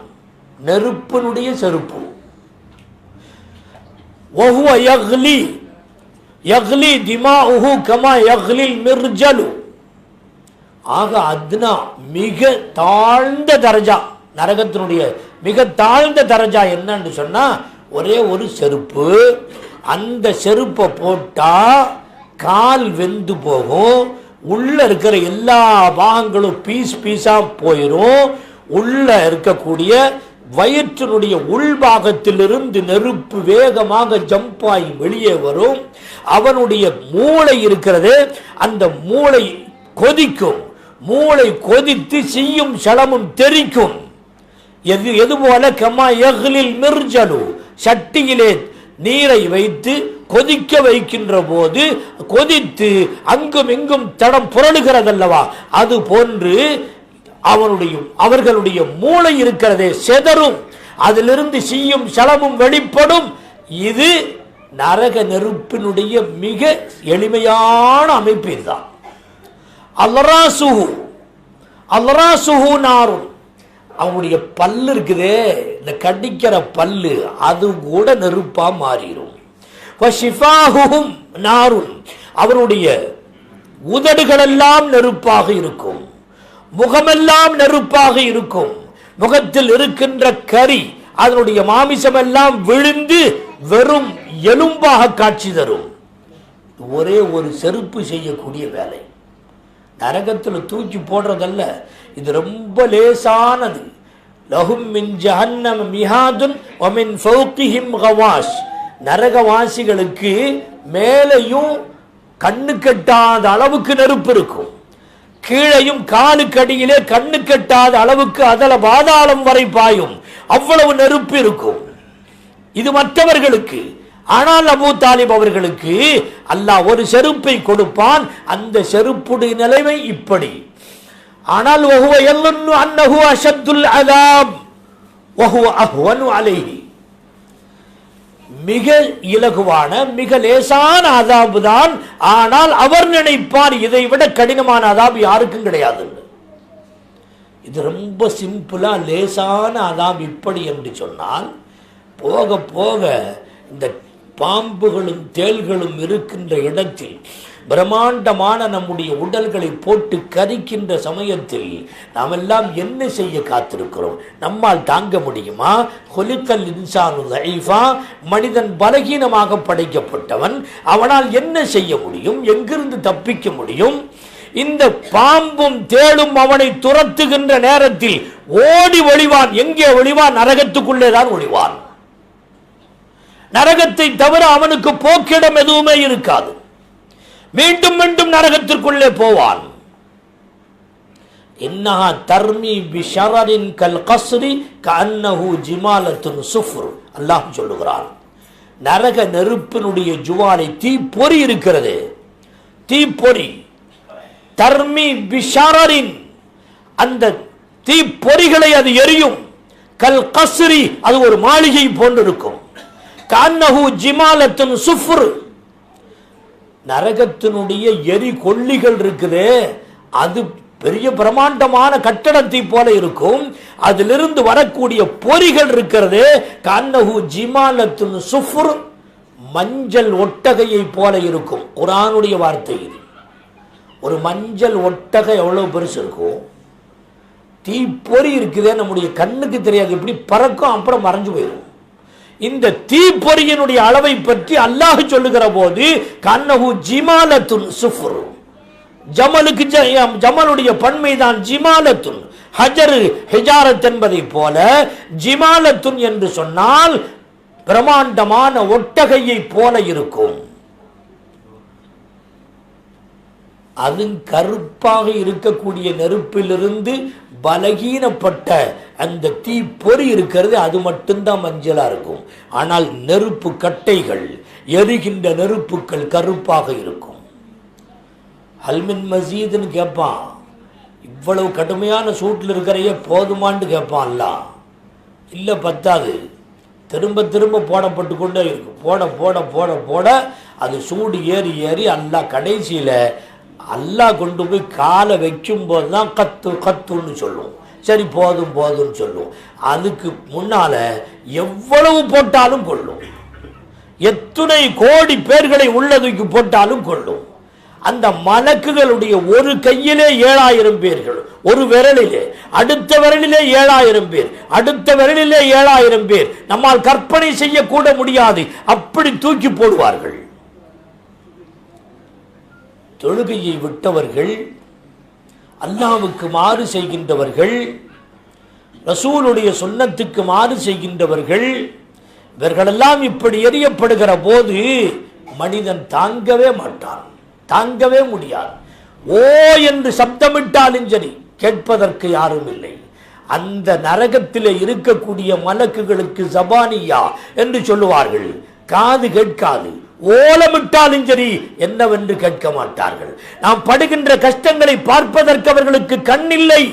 நெருப்பினுடைய செருப்பு. வஹுவ யக்லி திமாஉஹு கமா யக்லில் மிர்ஜலு. ஆக அத்னா, மிக தாழ்ந்த தரஜா, நரகத்தினுடைய மிக தாழ்ந்த தரஜா என்னன்னு சொன்னா ஒரே ஒரு செருப்பு. அந்த செருப்பை போட்டா கால் வெந்து போகும், உள்ள இருக்கிற எல்லா பாகங்களும் பீஸ் பீஸா போயிடும். உள்ள இருக்கக்கூடிய வயிற்றினுடைய உள்பாகத்திலிருந்து நெருப்பு வேகமாக ஜம்பாகி வெளியே வரும். அவனுடைய மூளை இருக்கிறது, அந்த மூளை கொதிக்கும். மூளை கொதித்து செய்யும் சலமும் தெரிக்கும். எது போல கமா யக்லில் மிர்ஜலு, சட்டியிலே நீரை வைத்து கொதிக்க வைக்கின்ற போது கொதித்து அங்கும் இங்கும் தடம் புரளுகிறதல்லவா, அது போன்று அவர்களுடைய மூளை இருக்கிறதே செதறும். அதிலிருந்து செய்யும் சலமும் வெளிப்படும். இது நரக நெருப்பினுடைய மிக எளிமையான அமைப்பு. இதுதான் அல்லராசுஹு நாரும். அவனுடைய பல்லு இருக்குதே, இந்த கடிக்கிற பல்லு, அது கூட நெருப்பா மாறிடும். அவருடைய உதடுகளெல்லாம் நெருப்பாக இருக்கும், முகமெல்லாம் நெருப்பாக இருக்கும். முகத்தில் இருக்கின்ற கரி, அதனுடைய மாமிசம் எல்லாம் விழுந்து வெறும் எலும்பாக காட்சி தரும். ஒரே ஒரு செருப்பு செய்யக்கூடிய வேலை. நரகத்தில் தூக்கி போடுறதல்ல, இது ரொம்ப லேசானது. லஹும் மின் ஜஹன்னம மிஹாதுன் வ மின் ஃபௌகிஹிம் கவாஷ். நரகவாசிகளுக்கு மேலையும் கண்ணு கெட்டாத அளவுக்கு நெருப்பு இருக்கும், கீழையும் காலுக்கடியிலே கண்ணு கெட்டாத அளவுக்கு அதல பாதாளம் வரை பாயும், அவ்வளவு நெருப்பு இருக்கும். இது மற்றவர்களுக்கு. ஆனால் அபூ தாலிப் அவர்களுக்கு அல்லாஹ் ஒரு செருப்பை கொடுப்பான். அந்த செருப்புடைய நிலைமை இப்படி. ஆனால் வஹுவ யظن انه اشد العذاب وهو اهون عليه. மிக இலகுவான மிக லேசான அதாபு தான். ஆனால் அவர் நினைப்பார் இதை விட கடினமான அதாபு யாருக்கும் கிடையாது. இது ரொம்ப சிம்பிளா லேசான அதாபு இப்படி என்று சொன்னால், போக போக இந்த பாம்புகளும் தேள்களும் இருக்கின்ற இடத்தில் பிரம்மாண்டமான நம்முடைய உடல்களை போட்டு கரிக்கின்ற சமயத்தில் நாம் எல்லாம் என்ன செய்ய காத்திருக்கிறோம்? நம்மால் தாங்க முடியுமா? ஹுலிகல் இன்சானு தைஃபா. மனிதன் பலகீனமாக படைக்கப்பட்டவன். அவனால் என்ன செய்ய முடியும்? எங்கிருந்து தப்பிக்க முடியும்? இந்த பாம்பும் தேளும் அவனை துரத்துகின்ற நேரத்தில் ஓடி ஒளிவான். எங்கே ஒளிவான்? நரகத்துக்குள்ளே தான் ஒளிவான். நரகத்தை தவிர அவனுக்கு போக்கிடம் எதுவுமே இருக்காது. மீண்டும் மீண்டும் நரகத்திற்குள்ளே போவான். இன்னஹா தர்மி பிஷரரின் கல் கஸ்ரி கஅன்னஹு ஜிமாலத்துன் சுஃப்ர். அல்லாஹ் சொல்லுகிறான், நரக நெருப்பினுடைய ஜுவாலை தீப்பொறி இருக்கிறது, தீப்பொறி. தர்மி பிஷரரின், அந்த தீப்பொறிகளை அது எரியும். கல் கஸ்ரி, அது ஒரு மாளிகை போன்றிருக்கும். கஅன்னஹு ஜிமாலத்துன் சுஃப்ர். நரகத்தினுடைய எரி கொல்லிகள் இருக்குது, அது பெரிய பிரமாண்டமான கட்டடத்தை போல இருக்கும். அதிலிருந்து வரக்கூடிய பொறிகள் இருக்கிறது, கஅன்னஹு ஜிமாலத்துன் சுஃப்ர், மஞ்சள் ஒட்டகையை போல இருக்கும். குர்ஆனுடைய வார்த்தை இது. ஒரு மஞ்சள் ஒட்டகை எவ்வளவு பெருசு இருக்கும்? தீப்பொறி இருக்குதே, நம்முடைய கண்ணுக்கு தெரியாது, எப்படி பறக்கும், அப்புறம் மறைஞ்சு போயிடும். இந்த தீப்பொறியினுடைய அளவை பற்றி அல்லாஹ் சொல்லுகிற போது கன்னஹு ஜிமாலத்துன் சுஃப்ர். ஜமலுக்கு ஜமலுடைய பன்மைதான் ஜிமாலத்துன். ஹஜர் ஹிஜாரத் என்பதை போல ஜிமாலத்துன் என்று சொன்னால் பிரமாண்டமான ஒட்டகையை போல இருக்கும். அது கருப்பாக இருக்கக்கூடிய நெருப்பிலிருந்து பலகீனப்பட்ட அந்த தீப்பொறி இருக்கிறது, அது மட்டும்தான் மஞ்சளா இருக்கும். ஆனால் நெருப்பு கட்டைகள், எரிகின்ற நெருப்புகள் கருப்பாக இருக்கும். ஹல்மின் மசீதுன்னு கேட்பான். இவ்வளவு கடுமையான சூட்டில் இருக்கிறையே போதுமான்னு கேட்பான்ல. இல்லை, பத்தாது. திரும்ப திரும்ப போடப்பட்டு கொண்டே இருக்கும். போட போட போட போட அது சூடு ஏறி ஏறி அல்லாஹ் கடைசியில் அல்லாஹ் கொண்டு போய் காலை வைக்கும் போது தான் கத்து கத்துன்னு சொல்லும். சரி, போதும் போதும்னு சொல்லும். அதுக்கு முன்னால எவ்வளவு போட்டாலும் கொள்ளும். எத்தனை கோடி பேர்களை உள்ளதுக்கு போட்டாலும் கொள்ளும். அந்த மலக்குகளுடைய ஒரு கையிலே 7000 பேர்கள், ஒரு விரலிலே, அடுத்த விரலிலே 7000 பேர், அடுத்த விரலிலே 7000 பேர். நம்மால் கற்பனை செய்யக்கூட முடியாது, அப்படி தூக்கி போடுவார்கள். தொழுகையை விட்டவர்கள், அல்லாஹ்வுக்கு மாறு செய்கின்றவர்கள், ரசூலுடைய சுன்னத்துக்கு மாறு செய்கின்றவர்கள், இவர்களெல்லாம் இப்படி எரியப்படுகிற போது மனிதன் தாங்கவே மாட்டான், தாங்கவே முடியாது. ஓ என்று சப்தமிட்டாலும் சரி கேட்பதற்கு யாரும் இல்லை. அந்த நரகத்திலே இருக்கக்கூடிய மலக்குகளுக்கு ஜபானியா என்று சொல்லுவார்கள். காது கேட்காது. ஓலமிட்டாலும் சரி என்னவென்று கேட்க மாட்டார்கள். நாம் படுகின்ற கஷ்டங்களை பார்ப்பதற்கு அவர்களுக்கு கண்ணில்லை.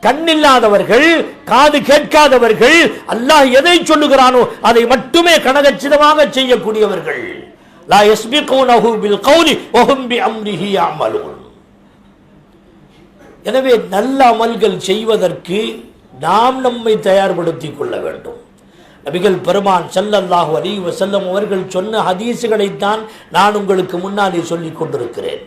கண்ணில்லாதவர்கள், காது கேட்காதவர்கள், அல்லாஹ் எதை சொல்லுகிறானோ அதை மட்டுமே கனகச்சிதமாக செய்யக்கூடியவர்கள். லா யஸ்பிகூனஹு பில் கௌலி வஹும் பிஅம்ரிஹி யஅமலூன். எனவே நல்ல அமல்கள் செய்வதற்கு நாம் நம்மை தயார்படுத்திக் கொள்ள வேண்டும். நபிகள் பெருமான் ஸல்லல்லாஹு அலைஹி வஸல்லம் அவர்கள் சொன்ன ஹதீஸுகளைத்தான் நான் உங்களுக்கு முன்னாலே சொல்லிக் கொண்டிருக்கிறேன்.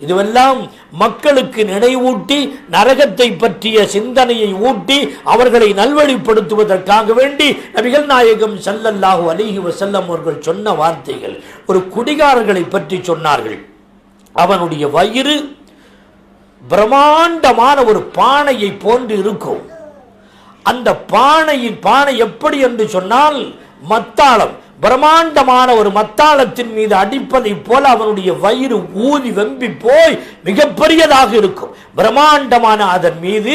இதுவெல்லாம் மக்களுக்கு நினைவூட்டி, நரகத்தை பற்றிய சிந்தனையை ஊட்டி, அவர்களை நல்வழிப்படுத்துவதற்காக வேண்டி நபிகள் நாயகம் ஸல்லல்லாஹு அலைஹி வஸல்லம் அவர்கள் சொன்ன வார்த்தைகள். ஒரு குடிகாரர்களை பற்றி சொன்னார்கள். அவனுடைய வயிறு பிரம்மாண்டமான ஒரு பானையை போன்று இருக்கும். அந்த பானை எப்படி என்று சொன்னால், மத்தாளம், பிரம்மாண்டமான ஒரு மத்தாளத்தின் மீது அடிப்பதை போல அவனுடைய வயிறு ஊதி வெம்பி போய் மிகப்பெரியதாக இருக்கும். பிரம்மாண்டமான அதன் மீது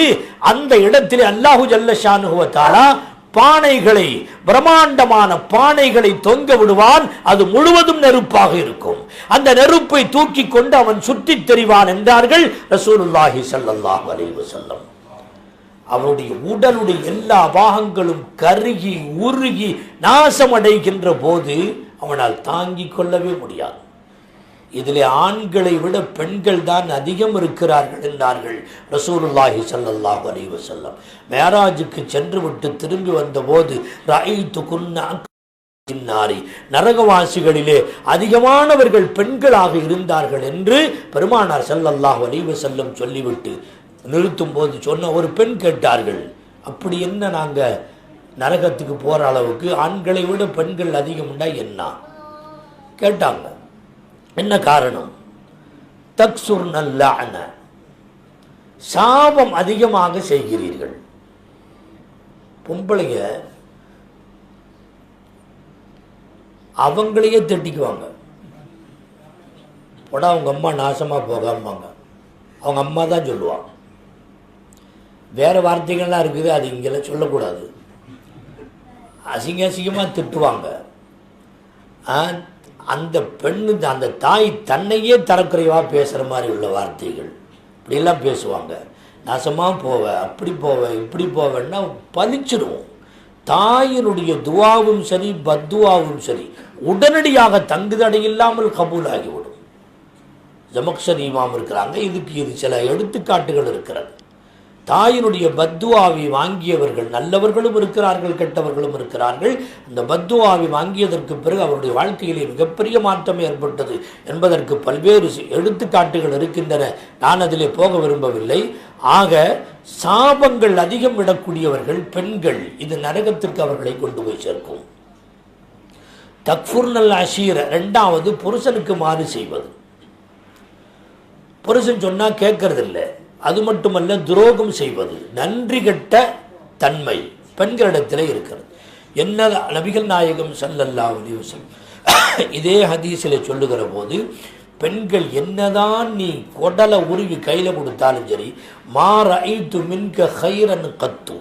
அந்த இடத்திலே அல்லாஹு ஜல்ல ஷானுஹு வ தஆலா பானைகளை, பிரம்மாண்டமான பானைகளை தொங்க விடுவான். அது முழுவதும் நெருப்பாக இருக்கும். அந்த நெருப்பை தூக்கி கொண்டு அவன் சுற்றித் திரிவான் என்றார்கள் ரசூலுல்லாஹி ஸல்லல்லாஹு அலைஹி வஸல்லம். அவனுடைய உடலுடைய எல்லா பாகங்களும் கருகி உருகி நாசமடைகின்ற போது அவனால் தாங்கிக் கொள்ளவே முடியாது. இதிலே ஆண்களை விட பெண்கள் தான் அதிகம் இருக்கிறார்கள் என்றார்கள் ரசூலுல்லாஹி ஸல்லல்லாஹு அலைஹி வஸல்லம். மேராஜுக்கு சென்று விட்டு திரும்பி வந்தபோது ரஅய்து குன்னா நாரி, நரகவாசிகளிலே அதிகமானவர்கள் பெண்களாக இருந்தார்கள் என்று பெருமானார் ஸல்லல்லாஹு அலைஹி வஸல்லம் சொல்லிவிட்டு நிறுத்தும் போது சொன்ன ஒரு பெண் கேட்டார்கள், அப்படி என்ன நாங்கள் நரகத்துக்கு போகிற அளவுக்கு ஆண்களை விட பெண்கள் அதிகம் உண்டா என்ன கேட்டாங்க. என்ன காரணம்? தக்சுர்னல் லஅன, சாபம் அதிகமாக செய்கிறீர்கள். பொம்பளைங்க அவங்களையே திட்டிக்குவாங்க. போடா அவங்க அம்மா நாசமாக போகாமாங்க, அவங்க அம்மா தான் சொல்லுவாங்க. வேறு வார்த்தைகள்லாம் இருக்குது, அது இங்கெல்லாம் சொல்லக்கூடாது. அசிங்கமாக திட்டுவாங்க. அந்த பெண்ணு, அந்த தாய் தன்னையே தரக்குறைவாக பேசுகிற மாதிரி உள்ள வார்த்தைகள் இப்படியெல்லாம் பேசுவாங்க. நாசமாக போவேன், அப்படி போவேன், இப்படி போவேன்னா பலிச்சிடுவோம். தாயினுடைய துவாவும் சரி பத்துவாவும் சரி உடனடியாக தங்குதடை இல்லாமல் கபூலாகிவிடும். ஜமக்ஷரி இமாம் இருக்கிறாங்க, இதுக்கு இது சில எடுத்துக்காட்டுகள் இருக்கிறது. தாயினுடைய பத்துவாவை வாங்கியவர்கள் நல்லவர்களும் இருக்கிறார்கள், கெட்டவர்களும் இருக்கிறார்கள். இந்த பத்துவாவை வாங்கியதற்கு பிறகு அவருடைய வாழ்க்கையிலே மிகப்பெரிய மாற்றம் ஏற்பட்டது என்பதற்கு பல்வேறு எடுத்துக்காட்டுகள் இருக்கின்றன. நான் அதிலே போக விரும்பவில்லை. ஆக சாபங்கள் அதிகம் விடக்கூடியவர்கள் பெண்கள். இது நரகத்திற்கு அவர்களை கொண்டு போய் சேர்க்கும். தக்ஃபுர்னல் அஷீர, ரெண்டாவது புருஷனுக்கு மாறு செய்வது. புருஷன் சொன்னால் கேட்கறதில்லை. அது மட்டுமல்ல, துரோகம் செய்வது, நன்றி கெட்ட தன்மை பெண்களிடத்தில் இருக்கிறது. என்ன நபிகள் நாயகம் ஸல்லல்லாஹு அலைஹி வஸல்லம் இதே ஹதீஸில் சொல்லுகிற போது, பெண்கள் என்னதான் நீ கொடலை உருவி கையில் கொடுத்தாலும் சரி, மா ரஅய்து மின்க கைரன் கத்து,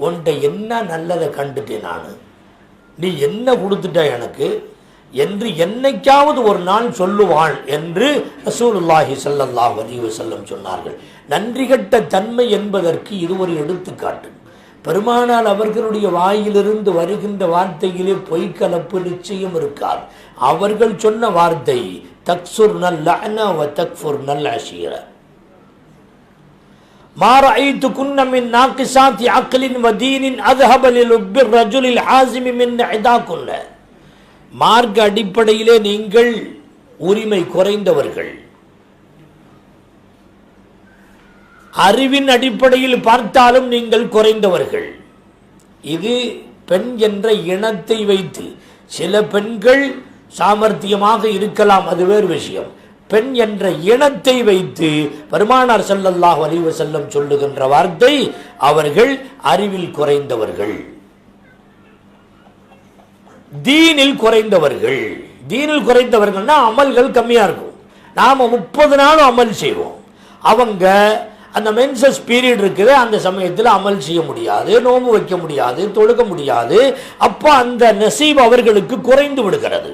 உன்ட்ட என்ன நல்லதை கண்டுட்டேன் நான், நீ என்ன கொடுத்துட்ட எனக்கு என்று என்னைக்காவது ஒரு நாள் சொல்லுவாள் என்று ரசூலுல்லாஹி ஸல்லல்லாஹு அலைஹி வஸல்லம் சொன்னார்கள். நன்றி கெட்ட தன்மை என்பதற்கு இது ஒரு எடுத்துக்காட்டு. பெருமானால் அவர்களுடைய வாயிலிருந்து வருகின்ற வார்த்தையிலே பொய்க்கலப்பு நிச்சயம் இருக்காது. அவர்கள் சொன்ன வார்த்தை தக்சுர்னல் லஅன வ தக்ஃபுர்னல் அஷீர. மா ரஅய்து குன்ன மின் நாகிசாத்தி அக்லின் வ தீனின் அذهب للب الرجل الحازم من عداكن. மார்க்க அடிப்படையிலே நீங்கள் உரிமை குறைந்தவர்கள், அறிவின் அடிப்படையில் பார்த்தாலும் நீங்கள் குறைந்தவர்கள். இது பெண் என்ற இனத்தை வைத்து சில பெண்கள் சாமர்த்தியமாக இருக்கலாம், அது வேறு விஷயம். பெண் என்ற இனத்தை வைத்து பெருமானார் ஸல்லல்லாஹு அலைஹி வஸல்லம் சொல்லுகின்ற வார்த்தை, அவர்கள் அறிவில் குறைந்தவர்கள், தீனில் குறைந்தவர்கள். தீனில் குறைந்தவர்கள்னா அமல்கள் கம்மியா இருக்கும். நாம 30 நாளும் அமல் செய்வோம். அவங்க அந்த மென்சஸ் பீரியட் இருக்குது, அந்த சமயத்தில் அமல் செய்ய முடியாது, நோன்பு வைக்க முடியாது, தொழுக முடியாது. அப்ப அந்த நசீப் அவர்களுக்கு குறைந்து விடுகிறது.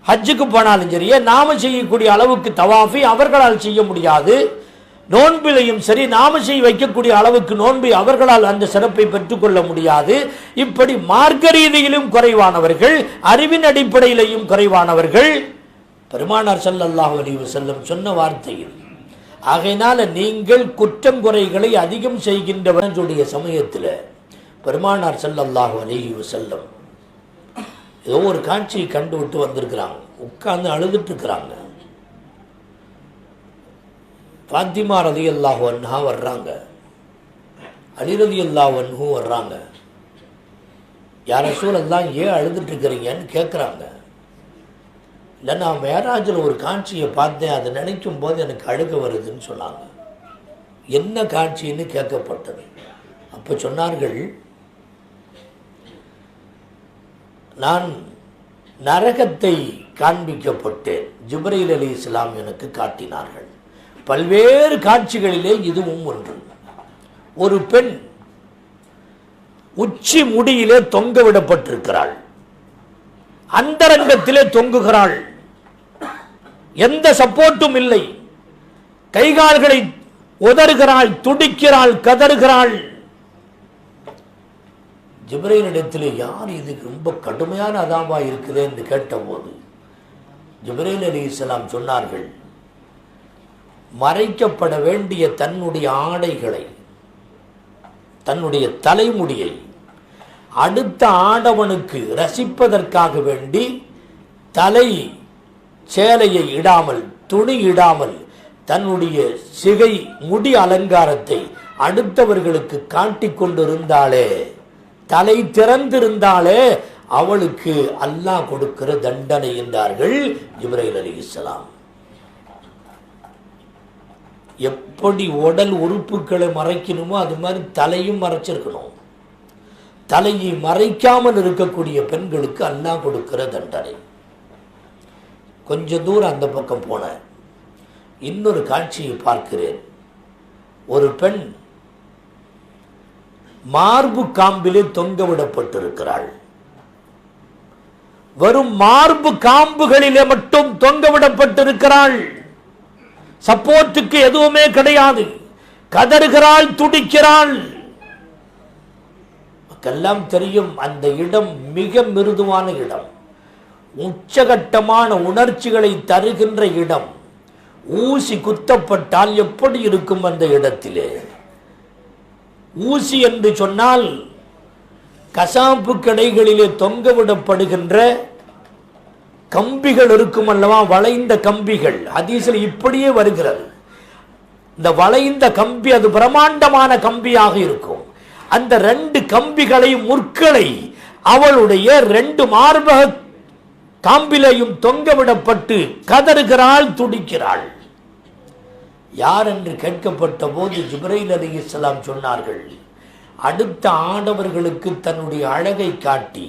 ஹஜ்ஜுக்கு போனாலும் சரியே, நாம செய்யக்கூடிய அளவுக்கு தவாஃபி அவர்களால் செய்ய முடியாது. நோன்பிலையும் சரி, நாம செய்ய வைக்கக்கூடிய அளவுக்கு நோன்பை அவர்களால் அந்த சிறப்பை பெற்றுக்கொள்ள முடியாது. இப்படி மார்க்க ரீதியிலும் குறைவானவர்கள், அறிவின் அடிப்படையிலையும் குறைவானவர்கள். பெருமானார் ஸல்லல்லாஹு அலைஹி வஸல்லம் சொன்ன வார்த்தையில், ஆகையினால நீங்கள் குற்றம் குறைகளை அதிகம் செய்கின்றவர்களுடைய சமயத்தில் பெருமானார் ஸல்லல்லாஹு அலைஹி வஸல்லம் ஏதோ ஒரு காட்சியை கண்டு விட்டு வந்திருக்கிறாங்க. உட்கார்ந்து அழுதுட்டு இருக்கிறாங்க. ஃபாத்திமா ரலியல்லாஹு அன்ஹா வர்றாங்க, அலி ரலியல்லாஹு அன்ஹு வர்றாங்க. யா ரசூலல்லாஹ் ஏன் அழுதுட்டு இருக்கிறீங்கன்னு கேட்குறாங்க. இல்லை, நான் மேராஜில் ஒரு காட்சியை பார்த்தேன், அதை நினைக்கும் போது எனக்கு அழுக வருதுன்னு சொன்னாங்க. என்ன காட்சின்னு கேட்கப்பட்டது. அப்போ சொன்னார்கள், நான் நரகத்தை காண்பிக்கப்பட்டேன், ஜிப்ரீல் அலைஹிஸ்ஸலாம் எனக்கு காட்டினார்கள். பல்வேறு காட்சிகளிலே இதுவும் ஒன்று. ஒரு பெண் உச்சி முடியிலே தொங்க விடப்பட்டிருக்கிறாள், அந்தரங்கத்திலே தொங்குகிறாள், எந்த சப்போர்ட்டும் இல்லை, கைகால்களை உதறுகிறாள், துடிக்கிறாள், கதறுகிறாள். ஜிப்ரீலிடத்திலே யார் இது ரொம்ப கடுமையான அதாபா இருக்குது என்று கேட்டபோது ஜிப்ரீல் அலைஹிஸ்ஸலாம் சொன்னார்கள், மறைக்கப்பட வேண்டிய தன்னுடைய ஆடைகளை, தன்னுடைய தலைமுடியை அடுத்த ஆடவனுக்கு ரசிப்பதற்காக வேண்டி தலை சேலையை இடாமல், துணி இடாமல், தன்னுடைய சிகை முடி அலங்காரத்தை அடுத்தவர்களுக்கு காட்டிக் கொண்டிருந்தாளே, தலை திறந்திருந்தாலே, அவளுக்கு அல்லாஹ் கொடுக்கிற தண்டனை என்றார்கள் ஜிப்ரீல் அலைஹிஸ்ஸலாம். எப்படி உடல் உறுப்புகளை மறைக்கணுமோ அது மாதிரி தலையும் மறைச்சிருக்கணும். தலையை மறைக்காமல் இருக்கக்கூடிய பெண்களுக்கு அல்லாஹ் கொடுக்கிற தண்டனை. கொஞ்ச தூரம் அந்த பக்கம் போன இன்னொரு காட்சியை பார்க்கிறேன். ஒரு பெண் மார்பு காம்பிலே தொங்க விடப்பட்டிருக்கிறாள். வெறும் மார்பு காம்புகளிலே மட்டும் தொங்க விடப்பட்டிருக்கிறாள். சப்போர்ட்டுக்கு எதுவுமே கிடையாது. கதறுகிறாள், துடிக்கிறாள். எல்லாம் தெரியும், அந்த இடம் மிக மிருதுவான இடம், உச்சகட்டமான உணர்ச்சிகளை தருகின்ற இடம். ஊசி குத்தப்பட்டால் எப்படி இருக்கும் அந்த இடத்திலே? ஊசி என்று சொன்னால் கசாப்பு கடைகளிலே தொங்க விடப்படுகின்ற கம்பிகள் இருக்கும் அல்லவா, வளைந்த கம்பிகள். ஹதீஸில் இப்படியே வருகிறது. இந்த வளைந்த கம்பி அது பிரம்மாண்டமான கம்பியாக இருக்கும். அந்த 2 கம்பிகளை, முற்களை அவளுடைய 2 மார்பக காம்பிலையும் தொங்கவிடப்பட்டு கதறுகிறாள், துடிக்கிறாள். யார் என்று கேட்கப்பட்ட போது ஜிப்ரீல் அலைஹிஸ்ஸலாம் சொன்னார்கள், அடுத்த ஆடவர்களுக்கு தன்னுடைய அழகை காட்டி,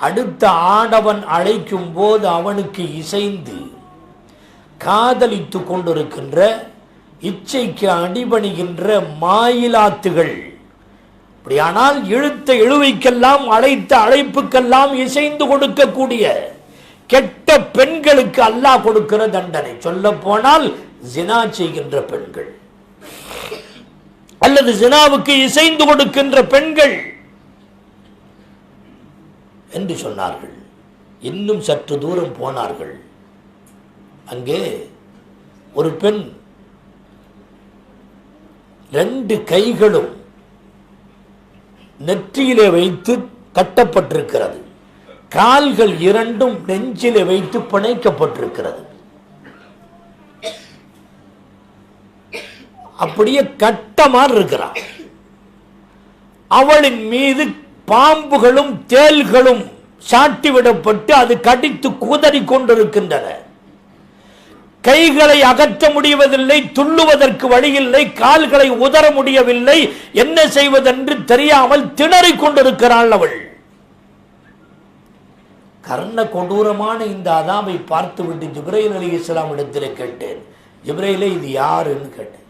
அடுத்த ஆடவன் அழைக்கும் போது அவனுக்கு இசைந்து காதலித்து கொண்டிருக்கின்ற, இச்சைக்கு அடிபணிகின்ற மாயிலாத்துகள். அப்படியானால் இழுத்த இழுவைக்கெல்லாம், அழைத்த அழைப்புக்கெல்லாம் இசைந்து கொடுக்கக்கூடிய கெட்ட பெண்களுக்கு அல்லாஹ் கொடுக்கிற தண்டனை. சொல்ல போனால் ஜினா செய்கின்ற பெண்கள் அல்லது ஜினாவுக்கு இசைந்து கொடுக்கின்ற பெண்கள் என்று சொன்னார்கள். இன்னும் சற்று தூரம் போனார்கள். அங்கே ஒரு பெண் 2 கைகளும் நெற்றியிலே வைத்து கட்டப்பட்டிருக்கிறது, கால்கள் 2ம் நெஞ்சிலே வைத்து பிணைக்கப்பட்டிருக்கிறது. அப்படியே கட்டமாக இருக்கிறார். அவளின் மீது பாம்புகளும் தேள்களும் சாட்டிவிடப்பட்டு அது கடித்து குதறி கொண்டிருக்கின்றன. கைகளை அகற்ற முடிவதில்லை, துள்ளுவதற்கு வழியில்லை, கால்களை உதற முடியவில்லை, என்ன செய்வதென்று தெரியாமல் திணறிக் கொண்டிருக்கிறாள் அவள். கர்ண கொடூரமான இந்த அதாமை பார்த்துவிட்டு ஜிப்ரைல் அலைஹிஸ்ஸலாம் இடத்திலே கேட்டேன், ஜிப்ரைலே இது யாருன்னு கேட்டேன்.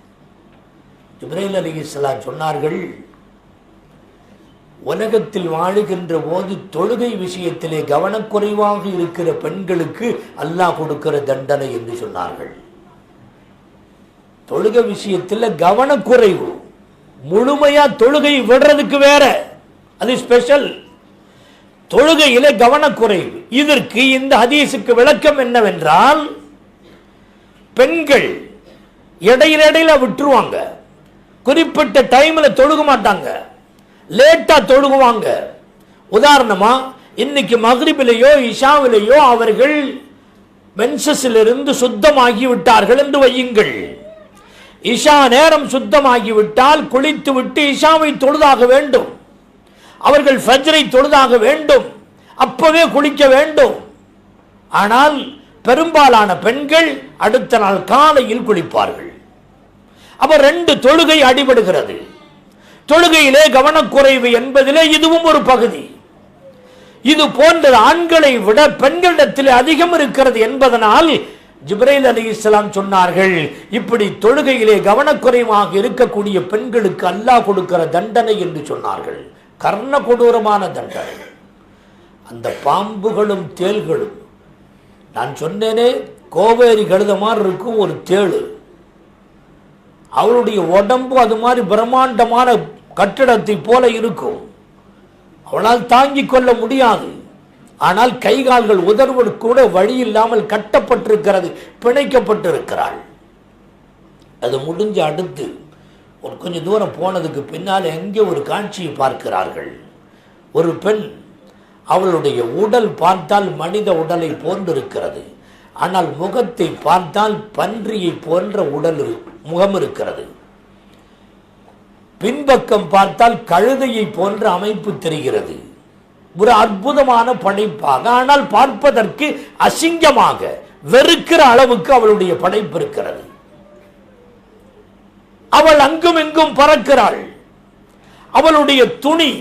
ஜிப்ரைல் அலைஹிஸ்ஸலாம் சொன்னார்கள், உலகத்தில் வாழுகின்ற போது தொழுகை விஷயத்திலே கவனக்குறைவாக இருக்கிற பெண்களுக்கு அல்லாஹ் கொடுக்கிற தண்டனை என்று சொன்னார்கள். தொழுகை விஷயத்தில் கவனக்குறைவு, முழுமையா தொழுகை விடுறதுக்கு வேற, அது ஸ்பெஷல். தொழுகையிலே கவனக்குறைவு. இதற்கு இந்த ஹதீஸுக்கு விளக்கம் என்னவென்றால், பெண்கள் இடையில விட்டுருவாங்க, குறிப்பிட்ட டைம்ல தொழுக மாட்டாங்க, லேட்டா தொழுகுவாங்க. உதாரணமா இன்னைக்கு மக்ரிபிலேயோ இஷாவிலேயோ அவர்கள் மென்சஸிலிருந்து சுத்தமாகி விட்டார்கள் என்று வையுங்கள். இஷா நேரம் சுத்தமாகிவிட்டால் குளித்து விட்டு இஷாவை தொழுதாக வேண்டும், அவர்கள் ஃபஜ்ரை தொழுதாக வேண்டும், அப்பவே குளிக்க வேண்டும். ஆனால் பெரும்பாலான பெண்கள் அடுத்த நாள் காலையில் குளிப்பார்கள். அப்ப 2 தொழுகை அடிபடுகிறது. தொழுகையிலே கவனக்குறைவு என்பதிலே இதுவும் ஒரு பகுதி. இது போன்ற ஆண்களை விட பெண்களிடத்தில் அதிகம் இருக்கிறது என்பதனால் ஜிப்ரைல் அலைஹிஸ்ஸலாம் சொன்னார்கள், இப்படி தொழுகையிலே கவனக்குறைவாக இருக்கக்கூடிய பெண்களுக்கு அல்லாஹ் கொடுக்கிற தண்டனை என்று சொன்னார்கள். கர்ண கொடூரமான தண்டனை. அந்த பாம்புகளும் தேள்களும், நான் சொன்னேனே கோவேரி கழுத மாதிரி இருக்கும் ஒரு தேளு, அவளுடைய உடம்பு அது மாதிரி பிரம்மாண்டமான கட்டிடத்தை போல இருக்கும், அவளால் தாங்கிக் கொள்ள முடியாது. ஆனால் கைகால்கள் உதர்வது கூட வழி இல்லாமல் கட்டப்பட்டிருக்கிறது, பிணைக்கப்பட்டிருக்கிறாள். அது முடிஞ்ச அடுத்து ஒரு கொஞ்சம் தூரம் போனதுக்கு பின்னால் எங்கே ஒரு காட்சியை பார்க்கிறார்கள். ஒரு பெண், அவளுடைய உடல் பார்த்தால் மனித உடலை போன்றிருக்கிறது, ஆனால் முகத்தை பார்த்தால் பன்றியை போன்ற முகம் இருக்கிறது. பின்பக்கம் பார்த்தால் கழுதையை போன்ற அமைப்பு தெரிகிறது. ஒரு அற்புதமான படைப்பாக, ஆனால் பார்ப்பதற்கு அசிங்கமாக வெறுக்கிற அளவுக்கு அவளுடைய படைப்பு இருக்கிறது. அவள் அங்கும் இங்கும் பறக்கிறாள். அவளுடைய துணி,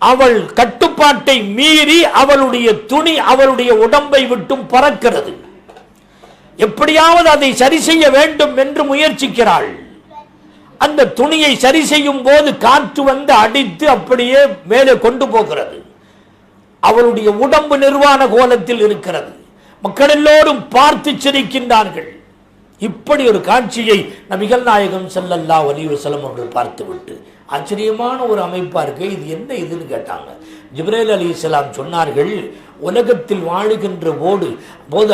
அவள் கட்டுப்பாட்டை மீறி அவளுடைய துணி அவளுடைய உடம்பை விட்டும் பறக்கிறது. எப்படியாவது அதை சரி செய்ய வேண்டும் என்று முயற்சிக்கிறாள். அந்த துணியை சரி செய்யும் போது காற்று வந்து அடித்து அப்படியே மேலே கொண்டு போகிறது. அவளுடைய உடம்பு நிர்வாண கோலத்தில் இருக்கிறது. மக்கள் எல்லோரும் பார்த்து சிரிக்கின்றார்கள். இப்படி ஒரு காட்சியை நபிகள் நாயகம் ஸல்லல்லாஹு அலைஹி வஸல்லம் அவர்கள் பார்த்துவிட்டு ஆச்சரியமான ஒரு அமைப்பா இருக்கு, இது என்ன இதுன்னு கேட்டாங்க. ஜிப்ரைல் அலைஹிஸ்ஸலாம் சொன்னார்கள், உலகத்தில் வாழுகின்ற போது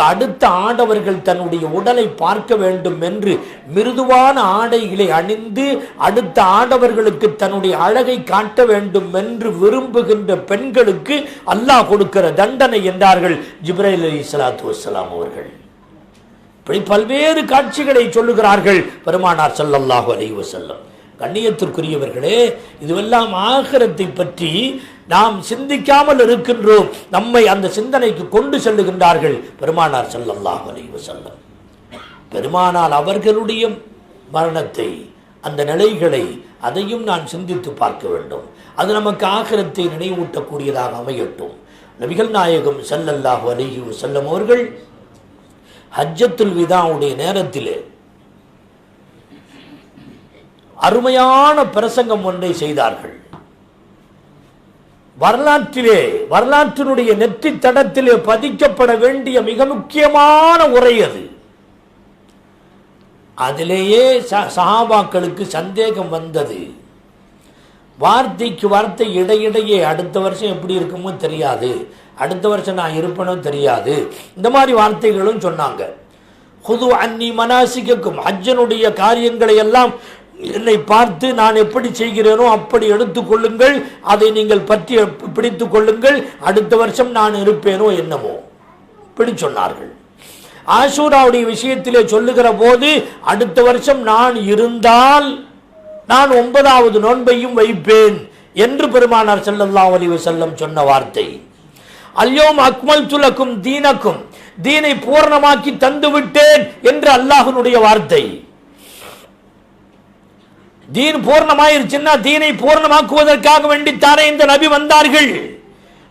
அடுத்த ஆடவர்கள் தன்னுடைய உடலை பார்க்க வேண்டும் என்று மிருதுவான ஆடைகளை அணிந்து அடுத்த ஆடவர்களுக்கு தன்னுடைய அழகை காட்ட வேண்டும் என்று விரும்புகின்ற பெண்களுக்கு அல்லாஹ் கொடுக்கிற தண்டனை என்றார்கள் ஜிப்ரைல் அலைஹிஸ்ஸலாத்து வஸ்ஸலாம் அவர்கள். இப்படி பல்வேறு காட்சிகளை சொல்லுகிறார்கள் பெருமானார் ஸல்லல்லாஹு அலைஹி வஸல்லம். கண்ணியத்திற்குரியவர்களே, இதுவெல்லாம் ஆகிரத்தை பற்றி நாம் சிந்திக்காமல் இருக்கின்றோம். நம்மை அந்த சிந்தனைக்கு கொண்டு செல்லுகின்றார்கள் பெருமானார் ஸல்லல்லாஹு அலைஹி வஸல்லம். பெருமானார் அவர்களுடைய மரணத்தை, அந்த நிலைகளை, அதையும் நான் சிந்தித்து பார்க்க வேண்டும். அது நமக்கு ஆகிரத்தை நினைவூட்டக்கூடியதாக அமையட்டும். நபிகள் நாயகம் ஸல்லல்லாஹு அலைஹி வஸல்லம் அவர்கள் ஹஜ்ஜத்துல் விதாவுடைய நேரத்திலே அருமையான பிரசங்கம் ஒன்றை செய்தார்கள். வரலாற்றினுடைய நெற்றி தடத்திலே பதிக்கப்பட வேண்டிய மிக முக்கியமான உரை அது. அதிலேயே சஹாபாக்களுக்கு சந்தேகம் வந்தது. வார்த்தைக்கு வார்த்தை இடையிடையே அடுத்த வருஷம் எப்படி இருக்குமோ தெரியாது, அடுத்த வருஷம் நான் இருப்பனோ தெரியாது, இந்த மாதிரி வார்த்தைகளும் சொன்னாங்க. ஹுது அன்னி மனாசிக்கும், ஹஜ்ஜனுடைய காரியங்களை எல்லாம் என்னை பார்த்து நான் எப்படி செய்கிறேனோ அப்படி எடுத்துக்கொள்ளுங்கள், அதை நீங்கள் பற்றி பிடித்து கொள்ளுங்கள், அடுத்த வருஷம் நான் இருப்பேனோ என்னமோ இப்படி சொன்னார்கள். ஆஷூராவுடைய விஷயத்திலே சொல்லுகிற போது அடுத்த வருஷம் நான் இருந்தால் நான் 9வது நோன்பையும் வைப்பேன் என்று பெருமானார் ஸல்லல்லாஹு அலைஹி வஸல்லம் சொன்ன வார்த்தை. அல்யோம் அக்மல்து லக்கும் தீனக்கும், தீனை பூர்ணமாக்கி தந்து விட்டேன் என்று அல்லாஹ்வுடைய வார்த்தை. தீன் பூர்ணமாயிருச்சுன்னா தீனை பூர்ணமாக்குவதற்காக வேண்டித்தானே இந்த நபி வந்தார்கள்.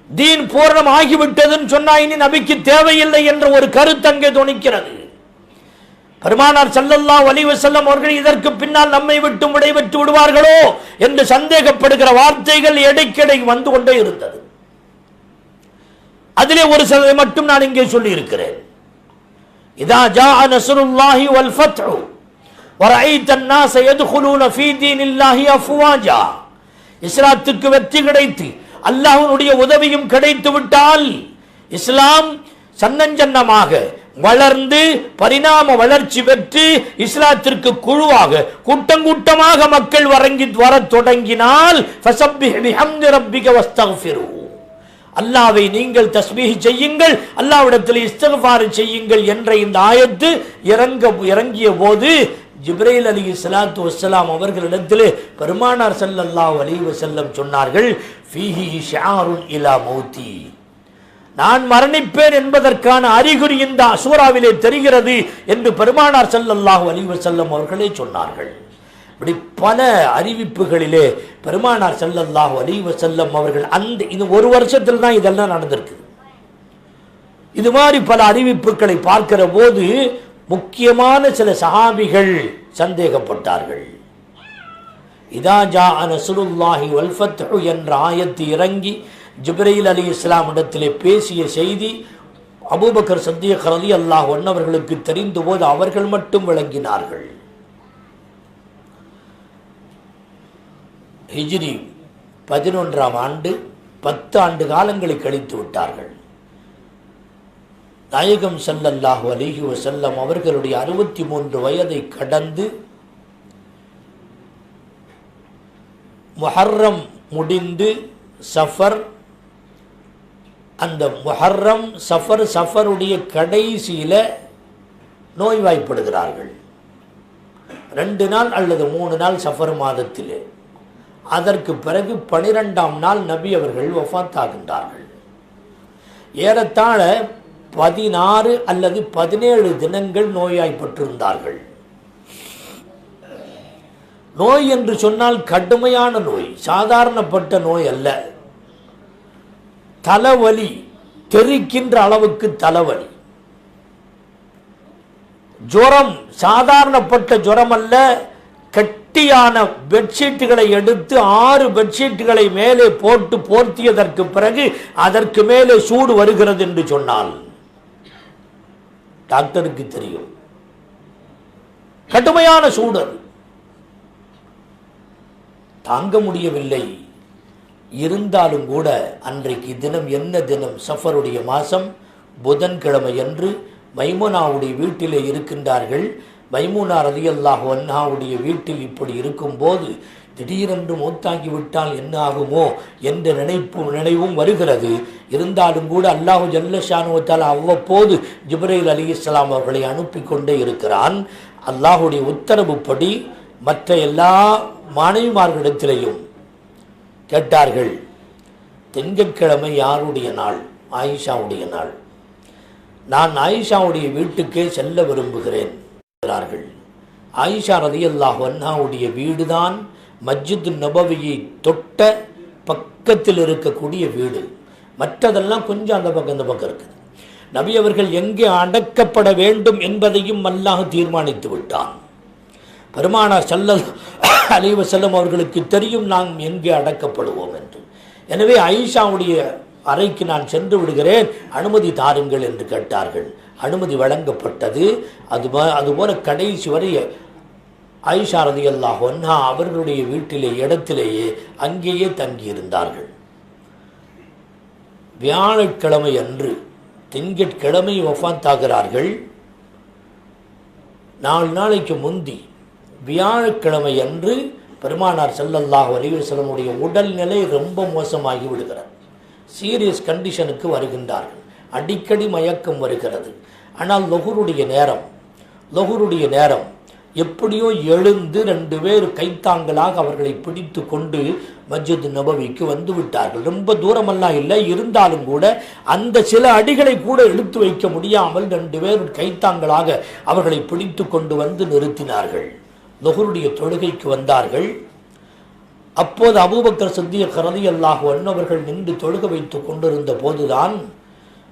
தீன் பூர்ணம் ஆகிவிட்டதுன்னு சொன்னா இனி நபிக்கு தேவையில்லை என்ற ஒரு கருத்து அங்கே துணிக்கிறது. பெருமானார் ஸல்லல்லாஹு அலைஹி வஸல்லம் அவர்கள் இதற்கு பின்னால் நம்மை விட்டு விடைபெற்று விடுவார்களோ என்று சந்தேகப்படுகிற வார்த்தைகள் இடைக்கிடை வந்து கொண்டே இருந்தது. அதிலே ஒரு சிலரை மட்டும் நான் இங்கே சொல்லி இருக்கிறேன். இதா ஜாஅ நஸ்ருல்லாஹி வல் ஃபத்ஹு வரைத்த الناس يدخلون في دين الله افواجا, இஸ்லாத்துக்கு வெற்றி கிடைத்து அல்லாஹ்வுடைய உதவியும் கிடைத்து விட்டால் இஸ்லாம் சன்னஞ்சன்னமாக வளர்ந்து பரிணாம வளர்ச்சி பெற்று இஸ்லாத்திற்கு குழுவாக கூட்டங்கூட்டமாக மக்கள் வரத் தொடங்கினால் ஃபஸப்பிஹ் பிஹம்தி ரப்பிக வஸ்தக்ஃபிரு, அல்லாஹ்வை நீங்கள் தஸ்பீஹ் செய்யுங்கள், அல்லாஹ்விடத்தில் இஸ்திக்ஃபார் செய்யுங்கள் என்ற இந்த ஆயத்து இறங்கிய போது ஜிப்ரீல் அலைஹிஸ்ஸலாத்து வஸ்ஸலாம் அவர்களிடத்தில் பெருமானார் ஸல்லல்லாஹு அலைஹி வஸல்லம் சொன்னார்கள், ஃபீஹி இஷ்ஆருன் இலா மௌதி, நான் மரணிப்பேன் என்பதற்கான அறிகுறி இந்த சூராவிலே தெரிகிறது என்று பெருமானார் ஸல்லல்லாஹு அலைஹி வஸல்லம் அவர்களே சொன்னார்கள். இப்படி பல அறிவிப்புகளிலே பெருமானார் ஸல்லல்லாஹு அலைஹி வஸல்லம் அவர்கள் இது ஒரு வருஷத்தில் தான் இதெல்லாம் நடந்திருக்கு. இது மாதிரி பல அறிவிப்புகளை பார்க்கிற போது முக்கியமான சில சஹாபிகள் சந்தேகப்பட்டார்கள். இதா ஜாஅ நஸ்ருல்லாஹி வல் ஃபத்ஹு என்ற ஆயத்து இறங்கி ஜிப்ரீல் அலைஹிஸ்ஸலாம் இடத்திலே பேசிய செய்தி அபூபக்கர் சித்தீக் ரலியல்லாஹு அன்ஹு அவர்களுக்கு தெரிந்த போது அவர்கள் மட்டும் விளங்கினார்கள். ஹிஜ்ரி 11ஆம் ஆண்டு 10 ஆண்டு காலங்களை கழித்து விட்டார்கள். நாயகம் ஸல்லல்லாஹு அலைஹி வஸல்லம் அவர்களுடைய 63 வயதை கடந்து முஹர்ரம் முடிந்து சஃபர், அந்த முஹர்ரம் சஃபருடைய கடைசியில நோய்வாய்ப்படுகிறார்கள். 2 நாள் அல்லது 3 நாள் சஃபர் மாதத்திலே. அதற்கு பிறகு 12ஆம் நாள் நபி அவர்கள் வஃபாத் ஆகின்றார்கள். ஏறத்தாழ 16 அல்லது 17 தினங்கள் நோயாய்ப்பட்டிருந்தார்கள். நோய் என்று சொன்னால் கடுமையான நோய், சாதாரணப்பட்ட நோய் அல்ல. தலைவலி, தெரிக்கின்ற அளவுக்கு தலைவலி. ஜுரம் சாதாரணப்பட்ட ஜுரம் அல்ல, கட்டியான பெட்ஷீட்டுகளை எடுத்து 6 பெட்ஷீட்டுகளை மேலே போட்டு போர்த்தியதற்கு பிறகு அதற்கு மேலே சூடு வருகிறது என்று சொன்னால் டாக்டருக்கு தெரியும். கடுமையான சூடு, தாங்க முடியவில்லை. இருந்தாலும் கூட அன்றைக்கு தினம் என்ன தினம்? சஃபருடைய மாதம், புதன்கிழமை அன்று மைமுனாவுடைய வீட்டிலே இருக்கின்றார்கள். மைமுனா ரலியல்லாஹு அன்ஹாவுடைய வீட்டில் இப்படி இருக்கும்போது திடீரென்று மௌத்தாகிவிட்டால் என்ன ஆகுமோ என்ற நினைவும் வருகிறது. இருந்தாலும் கூட அல்லாஹு ஜல்ல ஷானு தஆலா அவ்வப்போது ஜிப்ரீல் அலைஹிஸ்ஸலாம் அவர்களை அனுப்பி கொண்டே இருக்கிறான். அல்லாஹுடைய உத்தரவுப்படி மற்ற எல்லா மனைவிமார்களிடத்திலேயும் கேட்டார்கள், திங்கட்கிழமை யாருடைய நாள்? ஆயிஷாவுடைய நாள். நான் ஆயிஷாவுடைய வீட்டுக்கே செல்ல விரும்புகிறேன். ஆயிஷா ரலியல்லாஹு அன்ஹாவுடைய வீடுதான் மஸ்ஜித் நபவியை தொட்ட பக்கத்தில் இருக்கக்கூடிய வீடு. மற்றதெல்லாம் கொஞ்சம் அந்த பக்கம் இந்த பக்கம் இருக்குது. நபி அவர்கள் எங்கே அடக்கப்பட வேண்டும் என்பதையும் அல்லாஹ் தீர்மானித்து விட்டான். பெருமானார் ஸல்லல்லாஹு அலைஹி வஸல்லம் அவர்களுக்கு தெரியும் நாம் எங்கே அடக்கப்படுவோம் என்று. எனவே ஆயிஷாவுடைய அறைக்கு நான் சென்று விடுகிறேன், அனுமதி தாருங்கள் என்று கேட்டார்கள். அனுமதி வழங்கப்பட்டது. அதுபோல கடைசி வரை ஆயிஷா ரலியல்லாஹு அன்ஹா அவர்களுடைய வீட்டிலே இடத்திலேயே அங்கேயே தங்கியிருந்தார்கள். வியாழக்கிழமை அன்று, திங்கட்கிழமை வஃபாத்தாகிறார்கள். 4 நாளைக்கு முந்தி வியாழக்கிழமை அன்று பெருமானார் ஸல்லல்லாஹு அலைஹி வஸல்லமுடைய உடல்நிலை ரொம்ப மோசமாகி விடுகிறது. சீரியஸ் கண்டிஷனுக்கு வருகின்றார்கள். அடிக்கடி மயக்கம் வருகிறது. ஆனால் லொஹுருடைய நேரம் எப்படியோ எழுந்து 2 பேர் கைத்தாங்களாக அவர்களை பிடித்து கொண்டு மஸ்ஜித் நபவிக்கு வந்து விட்டார்கள். ரொம்ப தூரமெல்லாம் இல்லை, இருந்தாலும் கூட அந்த சில அடிகளை கூட எடுத்து வைக்க முடியாமல் 2 பேர் கைத்தாங்களாக அவர்களை பிடித்து கொண்டு வந்து நிறுத்தினார்கள். லுஹருடைய தொழுகைக்கு வந்தார்கள். அப்போது அபூபக்கர் சித்திக் ரலியல்லாஹு அன்ஹு அவர்கள் நின்று தொழுக வைத்துக் கொண்டிருந்த போதுதான்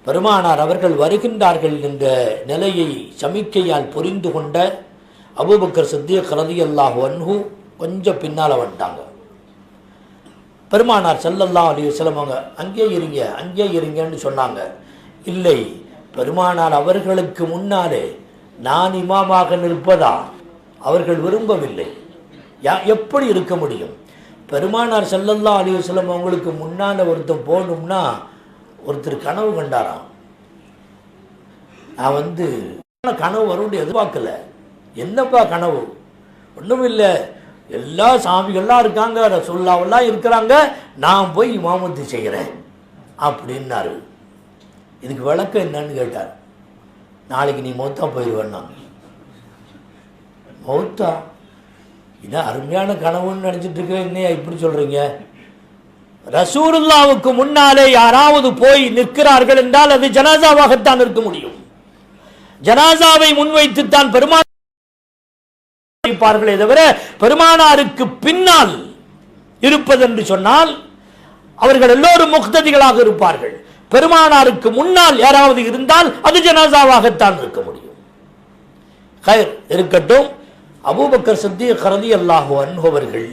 பெருமானார் அவர்கள் வருகின்றார்கள் என்ற நிலையை சமிக்கையால் புரிந்து கொண்ட அபூபக்கர் சித்திக் ரலியல்லாஹு அன்ஹு கொஞ்சம் பின்னால் வந்துட்டாங்க. பெருமானார் ஸல்லல்லாஹு அலைஹி வஸல்லம் அவங்க அங்கே இருங்கன்னு சொன்னாங்க. இல்லை, பெருமானார் அவர்களுக்கு முன்னாலே நான் இமாமாக நிற்பதா அவர்கள் விரும்பவில்லை. எப்படி இருக்க முடியும்? பெருமானார் ஸல்லல்லாஹு அலைஹி வஸல்லம் அவங்களுக்கு முன்னால் ஒருத்தன் போகணும்னா ஒருத்தர் கனவு கண்டாராம். நான் கனவு வரும்னு எதிர்பார்க்கல. என்னப்பா கனவு? ஒன்றும் இல்லை, எல்லா சாமிகள்லாம் இருக்காங்க, ரசூலுல்லாஹ்லாம் இருக்கிறாங்க, நான் போய் இமாமத்து செய்கிறேன் அப்படின்னாரு. இதுக்கு விளக்கம் என்னன்னு கேட்டார். நாளைக்கு நீ மௌத்தா போயிடுவேன்னா. மௌத்தா? இதான் அருமையான கனவுன்னு நினச்சிட்டு இருக்க, என்னையா இப்படி சொல்கிறீங்க? ரசூலுல்லாஹ்வுக்கு முன்னாலே யாராவது போய் நிற்கிறார்கள் என்றால் அது ஜனாசாவாகத்தான் இருக்க முடியும். ஜனாசாவை முன்வைத்துத்தான் பெருமானார்களே தவிர பெருமானாருக்கு பின்னால் இருப்பதென்று சொன்னால் அவர்கள் எல்லோரும் முக்ததிகளாக இருப்பார்கள். பெருமானாருக்கு முன்னால் யாராவது இருந்தால் அது ஜனாசாவாகத்தான் இருக்க முடியும். ஹைர் இருக்கட்டும். அபூபக்கர் சித்திக் ரலியல்லாஹு அன்ஹு அவர்கள்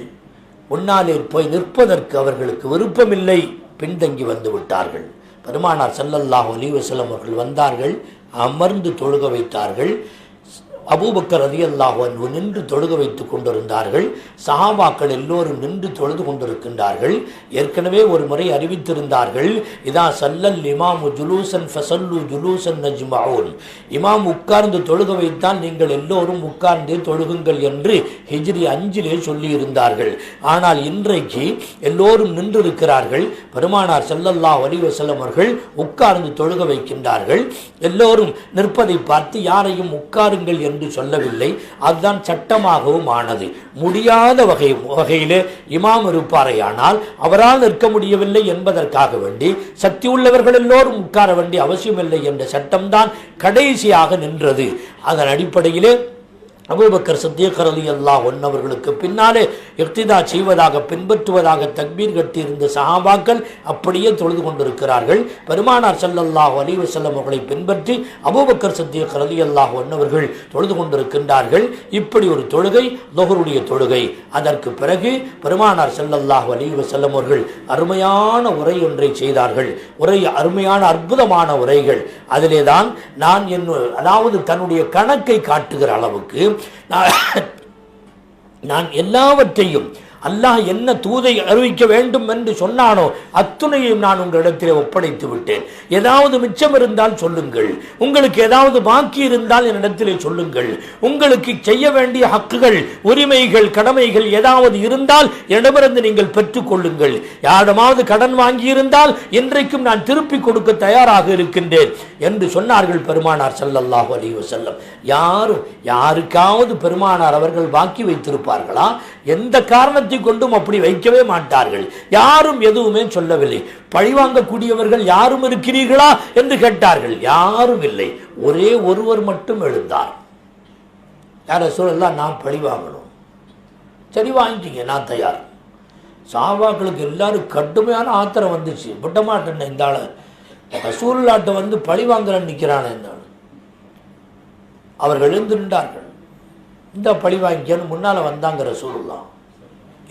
முன்னாலே போய் நிற்பதற்கு அவர்களுக்கு விருப்பமில்லை, பின்தங்கி வந்து விட்டார்கள். பெருமானார் ஸல்லல்லாஹு அலைஹி வஸல்லம் அவர்கள் வந்தார்கள், அமர்ந்து தொழுக வைத்தார்கள். அபூபக்கர் ரலியல்லாஹு அன்ஹு நின்று தொழுக வைத்துக் கொண்டிருந்தார்கள். சஹாபாக்கள் எல்லோரும் நின்று தொழுது கொண்டிருக்கின்றார்கள். ஏற்கனவே ஒரு முறை அறிவித்திருந்தார்கள், இதா சல்லல் இமாமு ஜுலூசன் ஃபஸல்லு ஜுலூசன் நஜ்மஊன், இமாம் உட்கார்ந்து தொழுக வைத்தால் நீங்கள் எல்லோரும் உட்கார்ந்து தொழுகுங்கள் என்று ஹிஜ்ரி 5 சொல்லி இருந்தார்கள். ஆனால் இன்றைக்கு எல்லோரும் நின்று இருக்கிறார்கள். பெருமானார் ஸல்லல்லாஹு அலைஹி வஸல்லம் அவர்கள் உட்கார்ந்து தொழுக வைக்கின்றார்கள். எல்லோரும் நிற்பதை பார்த்து யாரையும் உட்காருங்கள் என்று சொல்லவில்லை. அதுதான் சட்டமாகவும் ஆனது. முடியாத வகையிலே இமாம் இருப்பாரையானால் அவரால் நிற்க முடியவில்லை என்பதற்காக வேண்டி சக்தி உள்ளவர்கள் எல்லோரும் உட்கார வேண்டிய அவசியமில்லை என்ற சட்டம்தான் கடைசியாக நின்றது. அதன் அடிப்படையிலே அபூபக்கர் சித்திக் ரலியல்லாஹு அன்ஹு அவர்களுக்கு பின்னாலே இக்திதா செய்வதாக பின்பற்றுவதாக தக்பீர் கட்டியிருந்த சஹாபாக்கள் அப்படியே தொழுது கொண்டிருக்கிறார்கள். பெருமானார் ஸல்லல்லாஹு அலைஹி வஸல்லம் அவர்களை பின்பற்றி அபூபக்கர் சித்திக் ரலியல்லாஹு அன்ஹு அவர்கள் தொழுது கொண்டிருக்கின்றார்கள். இப்படி ஒரு தொழுகை லுஹருடைய தொழுகை. அதற்கு பிறகு பெருமானார் ஸல்லல்லாஹு அலைஹி வஸல்லம் அவர்கள் அருமையான உரை ஒன்றை செய்தார்கள். அருமையான அற்புதமான உரைகள். அதிலே தான் அதாவது தன்னுடைய கணக்கை காட்டுகிற அளவுக்கு நான் எல்லாவற்றையும் அல்லாஹ் என்ன தூதை அறிவிக்க வேண்டும் என்று சொன்னானோ அத்துணையும் நான் உங்களிடத்திலே ஒப்படைத்து விட்டேன். ஏதாவது மிச்சம் இருந்தால் சொல்லுங்கள், உங்களுக்கு ஏதாவது பாக்கி இருந்தால் என்னிடத்திலே சொல்லுங்கள், உங்களுக்கு செய்ய வேண்டிய ஹக்குகள், உரிமைகள், கடமைகள் ஏதாவது இருந்தால் என்னிடமிருந்து நீங்கள் பெற்றுக் கொள்ளுங்கள். யாரிடமாவது கடன் வாங்கியிருந்தால் இன்றைக்கும் நான் திருப்பி கொடுக்க தயாராக இருக்கின்றேன் என்று சொன்னார்கள் பெருமானார் ஸல்லல்லாஹு அலைஹி வஸல்லம். யாருக்காவது பெருமானார் அவர்கள் பாக்கி வைத்திருப்பார்களா? எந்த காரணத்தை கொண்டும் அப்படி வைக்கவே மாட்டார்கள். யாரும் எதுவுமே சொல்லவில்லை. பழிவாங்கக்கூடியவர்கள் யாரும் இருக்கிறீர்களா என்று கேட்டார்கள். யாரும் இல்லை. ஒரே ஒருவர் மட்டும் எழுந்தார். யார சொல்லலாம், நான் பழி வாங்கணும். சரி வாங்கிட்டீங்க, நான் தயார். சஹாபாக்களுக்கு எல்லாரும் கடுமையான ஆத்திரம் வந்துச்சு. விட்ட மாட்டேன், இந்த ஆளை ரசூலுல்லாஹ்ட்ட வந்து பழி வாங்குறேன்னு நிற்கிறானே இந்த ஆள். அவர்கள் எழுந்து நின்றார்கள். இந்த பழி வாங்கிக்கன்னு முன்னால் வந்தாங்க ரசூலுல்லாஹ்.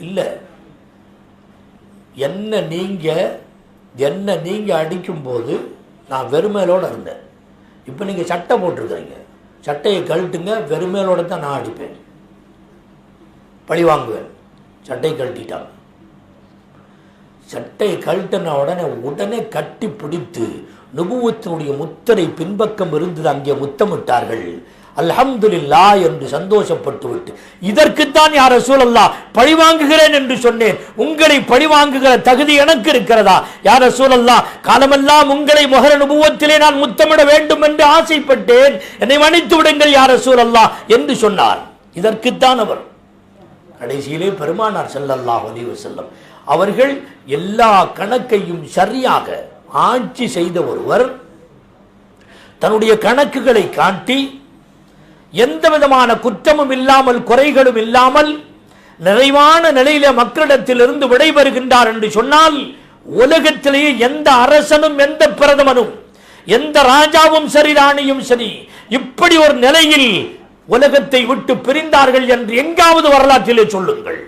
இல்லை, என்ன நீங்கள் அடிக்கும்போது நான் வெறுமையிலோடு இருந்தேன். இப்போ நீங்கள் சட்டை போட்டிருக்கிறீங்க, சட்டையை கழட்டுங்க, வெறுமையிலோடு தான் நான் அடிப்பேன், பழி வாங்குவேன். சட்டையை கழட்டிட்டாங்க. சட்டையை கழட்டின உடனே கட்டி பிடித்து நுபுவத்தினுடைய முத்திரை பின்பக்கம் இருந்து அங்கே முத்தமிட்டார்கள். அல்ஹம்துலில்லாஹ் என்று சந்தோஷப்பட்டு விட்டு, இதற்குத்தான் யா ரசூலல்லாஹ் பழி வாங்குகிறேன் என்று சொன்னேன். உங்களை பழி வாங்குகிற தகுதி எனக்கு இருக்கிறதா? யா ரசூலல்லாஹ், காலமெல்லாம் உங்களை முஹர நுபுவத்திலே நான் முத்தமிட வேண்டும் என்று ஆசைப்பட்டேன், என்னை மன்னித்து விடுங்கள் யா ரசூலல்லாஹ் என்று சொன்னார். இதற்குத்தான் அவர் கடைசியிலே பெருமானார் ஸல்லல்லாஹு அலைஹி வஸல்லம் அவர்கள் எல்லா கணக்கையும் சரியாக ஆட்சி செய்த ஒருவர் தன்னுடைய கணக்குகளை காட்டி எந்த விதமான குற்றமும் இல்லாமல் குறைகளும் இல்லாமல் நிறைவான நிலையில மக்களிடத்திலிருந்து விடைபெறுகின்றார் என்று சொன்னால் உலகத்திலேயே எந்த அரசனும் எந்த பிரதமனும் எந்த ராஜாவும் சரி ராணியும் சரி இப்படி ஒரு நிலையில் உலகத்தை விட்டு பிரிந்தார்கள் என்று எங்காவது வரலாற்றிலே சொல்லுங்கள்.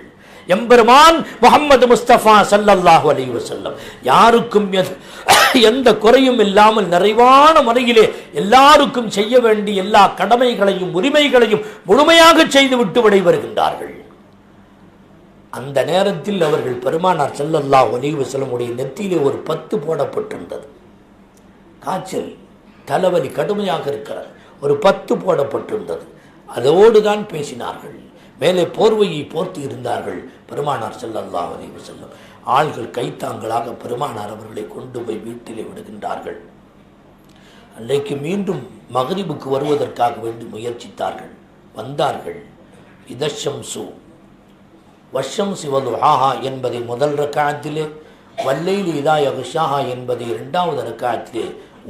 எம்பெருமான் முஹம்மது முஸ்தபா ஸல்லல்லாஹு அலைஹி வஸல்லம் யாருக்கும் எந்த குறையும் இல்லாமல் நிறைவான முறையிலே எல்லாருக்கும் செய்ய வேண்டிய எல்லா கடமைகளையும் உரிமைகளையும் முழுமையாக செய்துவிட்டு விடைபெறுகின்றார்கள். அந்த நேரத்தில் அவர்கள் பெருமானார் ஸல்லல்லாஹு அலைஹி வஸல்லம் உடைய நெத்தியிலே ஒரு பத்து போடப்பட்டிருந்தது. காய்ச்சல் தலைவலி கடுமையாக இருக்கிறது, ஒரு பத்து போடப்பட்டிருந்தது. அதோடு தான் பேசினார்கள். மேலே போர்வையை போர்த்தி இருந்தார்கள் பெருமானார் ஸல்லல்லாஹு அலைஹி வஸல்லம். ஆள்கள் கைத்தாங்களாக பெருமானார் அவர்களை கொண்டு போய் வீட்டிலே விடுகின்றார்கள். அன்றைக்கு மீண்டும் மக்ரிபுக்கு வருவதற்காக வேண்டி முயற்சித்தார்கள். வந்தார்கள். இதஷம்சு வஷம்சி வதுஹாஹா என்பதை முதல் ரக்காத்திலே, வல்லைலி இதா யக்ஷாஹா என்பதை இரண்டாவது ரக்காத்திலே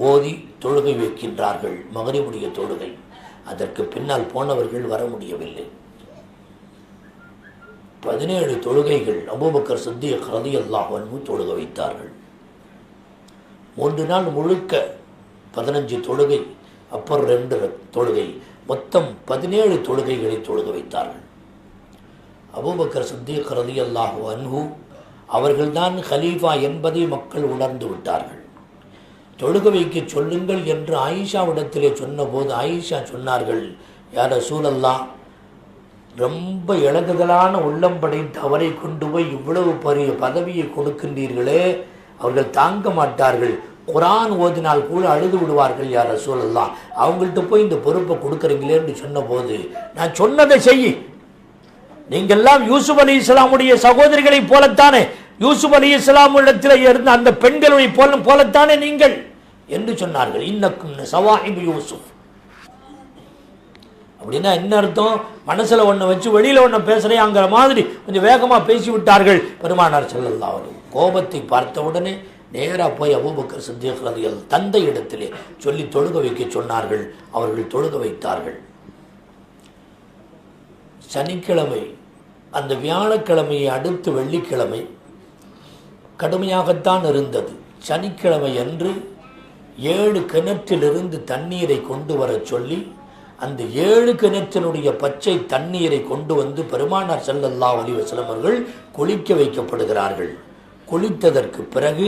ஓதி தொழுகை வைக்கின்றார்கள். மக்ரிபுடைய தொழுகை. அதற்கு பின்னால் போனவர்கள் வர முடியவில்லை. 17 தொழுகைகள் அபூபக்கர் சித்தீக் ரலியல்லாஹு அன்ஹு தொழுக வைத்தார்கள். 3 நாள் முழுக்க 15 தொழுகை, அப்புறம் 2 தொழுகை, மொத்தம் 17 தொழுகைகளை தொழுக வைத்தார்கள். அபூபக்கர் சித்தீக் ரலியல்லாஹு அன்ஹு அவர்கள்தான் கலீஃபா என்பதை மக்கள் உணர்ந்து விட்டார்கள். தொழுக வைக்க சொல்லுங்கள் என்று ஆயிஷாவிடத்திலே சொன்னபோது ஆயிஷா சொன்னார்கள், யா ரசூலல்லாஹ், ரொம்ப இலகுதலான உள்ளம் படைத்து அவரை கொண்டு போய் இவ்வளவு பெரிய பதவியை கொடுக்கின்றீர்களே, அவர்கள் தாங்க மாட்டார்கள். குர்ஆன் ஓதினால் கூட அழுது விடுவார்கள் யா ரசூலல்லாஹ், அவங்கள்ட்ட போய் இந்த பொறுப்பை கொடுக்குறீங்களேன்னு சொன்னபோது, நான் சொன்னதை செய், நீங்கள்லாம் யூசுப் அலி இஸ்லாமுடைய சகோதரிகளை போலத்தானே, யூசுப் அலி இஸ்லாமிடத்தில் இருந்த அந்த பெண்களுடைய போலத்தானே நீங்கள் என்று சொன்னார்கள். இன்னக்கும் சவாஹிபு யூசுப். அப்படின்னா என்ன அர்த்தம்? மனசுல ஒன்று வச்சு வெளியில ஒன்று பேசுறேங்கிற மாதிரி கொஞ்சம் வேகமாக பேசிவிட்டார்கள் பெருமானார் ஸல்லல்லாஹு அலைஹி வஸல்லம். கோபத்தை பார்த்த உடனே நேராக போய் அபூபக்கர் சித்தீக் ரலியல்லாஹு தந்தை இடத்திலே சொல்லி தொழுக வைக்க சொன்னார்கள். அவர்கள் தொழுக வைத்தார்கள். சனிக்கிழமை, அந்த வியாழக்கிழமையை அடுத்து வெள்ளிக்கிழமை கடுமையாகத்தான் இருந்தது. சனிக்கிழமை அன்று 7 கிணற்றிலிருந்து தண்ணீரை கொண்டு வர சொல்லி அந்த 7 கிணற்றினுடைய பச்சை தண்ணீரை கொண்டு வந்து பெருமானார் ஸல்லல்லாஹு அலைஹி வஸல்லம் அவர்கள் குளிக்க வைக்கப்படுகிறார்கள். குளித்ததற்கு பிறகு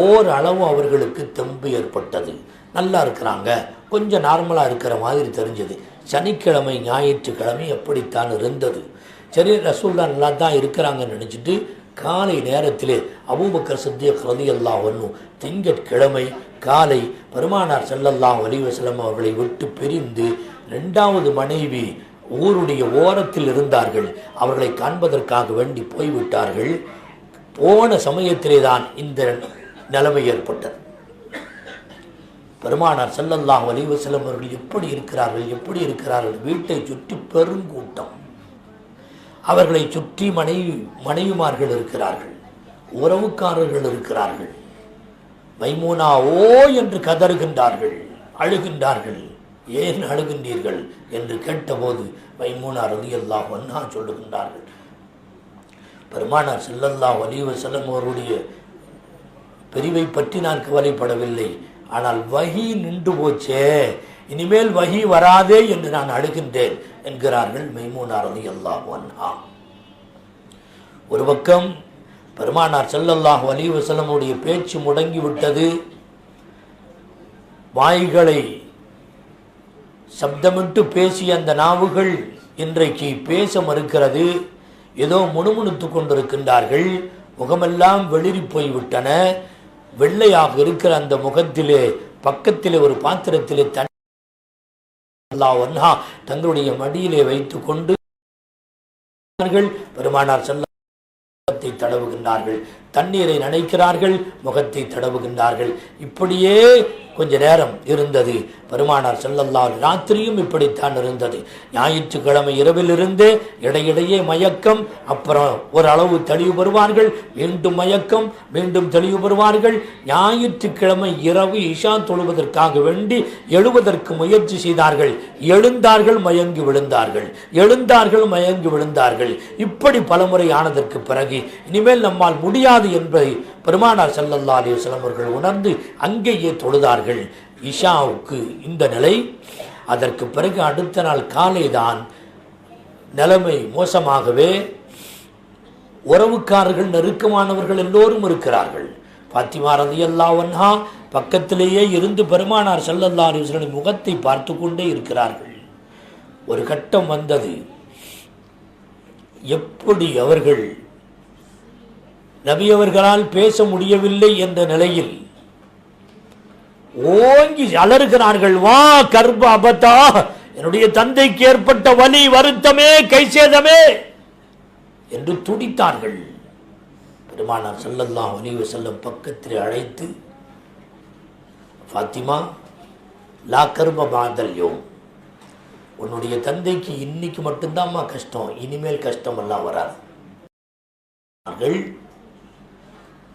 ஓரளவு அவர்களுக்கு தெம்பு ஏற்பட்டது. நல்லா இருக்கிறாங்க, கொஞ்சம் நார்மலாக இருக்கிற மாதிரி தெரிஞ்சது. சனிக்கிழமை ஞாயிற்றுக்கிழமை எப்படித்தான் இருந்தது. சரி, ரசூலுல்லாஹ் நல்லா தான் இருக்கிறாங்கன்னு நினச்சிட்டு காலை நேரத்திலே அபூபக்கர் சித்தீக் ரலியல்லாஹு அன்ஹு திங்கட்கிழமை காலை பெருமானார் ஸல்லல்லாஹு அலைஹி வஸல்லம் அவர்களை விட்டு பிரிந்து 2வது மனைவி ஊருடைய ஓரத்தில் இருந்தார்கள். அவர்களை காண்பதற்காக வேண்டி போய்விட்டார்கள். போன சமயத்திலே தான் இந்த நிலைமை ஏற்பட்டது. பெருமானார் ஸல்லல்லாஹு அலைஹி வஸல்லம் அவர்கள் எப்படி இருக்கிறார்கள்? வீட்டை சுற்றி பெருங்கூட்டம். அவர்களை சுற்றி மனைவிமார்கள் இருக்கிறார்கள், உறவுக்காரர்கள் இருக்கிறார்கள். மைமூனா ஓ என்று கதறுகின்றார்கள், அழுகின்றார்கள். ஏன் அழுகின்றீர்கள் என்று கேட்டபோது மைமூனா ரலியல்லாஹு அன்ஹா சொல்லுகின்றார்கள், பெருமானார் ஸல்லல்லாஹு அலைஹி வஸல்லம் அவருடைய பிரிவை பற்றி நான் கவலைப்படவில்லை, ஆனால் வஹி நின்று போச்சே, இனிமேல் வஹி வராதே என்று நான் அழுகின்றேன் என்கிறார்கள் மைமூனா ரலியல்லாஹு அன்ஹா. ஒரு பக்கம் பெருமானார் ஸல்லல்லாஹு அலைஹி வஸல்லமுடைய பேச்சு முடங்கிவிட்டது. வாய்களை சப்தமிட்டு பேசிய அந்த நாவுகள் இன்றைக்கு பேச மறுக்கிறது. ஏதோ முணுமுணுத்து கொண்டிருக்கின்றார்கள். முகமெல்லாம் வெளிரி போய்விட்டன. வெள்ளையாக இருக்கிற அந்த முகத்திலே பக்கத்திலே ஒரு பாத்திரத்திலே தங்களுடைய மடியிலே வைத்துக் கொண்டு பெருமானார் முகத்தை தடவுகின்றார்கள், தண்ணீரை நனைக்கிறார்கள், முகத்தை தடவுகின்றார்கள். இப்படியே கொஞ்ச நேரம் இருந்தது. பெருமானார் ஸல்லல்லாஹு ராத்திரியும் இப்படித்தான் இருந்தது. ஞாயிற்றுக்கிழமை இரவிலிருந்து இடையிடையே மயக்கம், அப்புறம் ஓரளவு தெளிவு பெறுவார்கள், மீண்டும் மயக்கம், மீண்டும் தெளிவு பெறுவார்கள். ஞாயிற்றுக்கிழமை இரவு இஷா தொழுவதற்காக வேண்டி எழுவதற்கு முயற்சி செய்தார்கள். எழுந்தார்கள், மயங்கி விழுந்தார்கள், எழுந்தார்கள், மயங்கி விழுந்தார்கள். இப்படி பலமுறை ஆனதற்கு பிறகு இனிமேல் நம்மால் முடியாது என்பதை பெருமானார் ஸல்லல்லாஹு அலைஹி வஸல்லம் அவர்கள் உணர்ந்து அங்கேயே தொழுதார்கள். இஷாவுக்கு இந்த நிலை. அதற்கு பிறகு அடுத்த நாள் காலைதான் நிலைமை மோசமாகவே. உறவுக்காரர்கள், நெருக்கமானவர்கள் எல்லோரும் இருக்கிறார்கள். பாத்திமா ரலியல்லாஹு அன்ஹா பக்கத்திலேயே இருந்து பெருமானார் ஸல்லல்லாஹு அலைஹி வஸல்லம் முகத்தை பார்த்து கொண்டே இருக்கிறார்கள். ஒரு கட்டம் வந்தது, எப்படி அவர்கள் நபி அவர்களால் பேச முடியவில்லை என்ற நிலையில் ஓங்கி அலறுகிறார்கள். வா கர்ப அபதா, என்னுடைய தந்தைக்கு ஏற்பட்ட வலி, வருத்தமே, கைசேதமே என்று துடித்தார்கள். பெருமானார் ஸல்லல்லாஹு அலைஹி வஸல்லம் பக்கத்தில் அழைத்து, ஃபாத்திமா லா கர்ப பாதல் யோம், உன்னுடைய தந்தைக்கு இன்னைக்கு மட்டும்தான்மா கஷ்டம், இனிமேல் கஷ்டம் எல்லாம் வராது.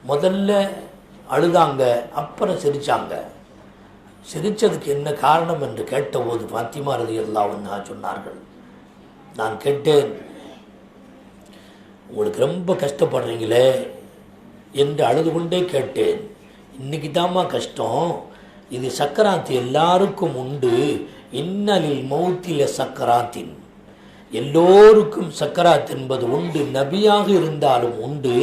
முதல்ல அழுதாங்க, அப்புறம் சிரிச்சாங்க. சிரிச்சதுக்கு என்ன காரணம் என்று கேட்டபோது பாத்திமா ரலியல்லாஹு அன்ஹா சொன்னார்கள், நான் கேட்டேன், உங்களுக்கு ரொம்ப கஷ்டப்படுறீங்களே என்று அழுது கொண்டே கேட்டேன். இன்னைக்கு தாம்மா கஷ்டம், இது சக்கராத்து எல்லாருக்கும் உண்டு. இன்னலில் மௌத்தில சக்கராத்தின், எல்லோருக்கும் சக்கராத் என்பது உண்டு, நபியாக இருந்தாலும் உண்டு.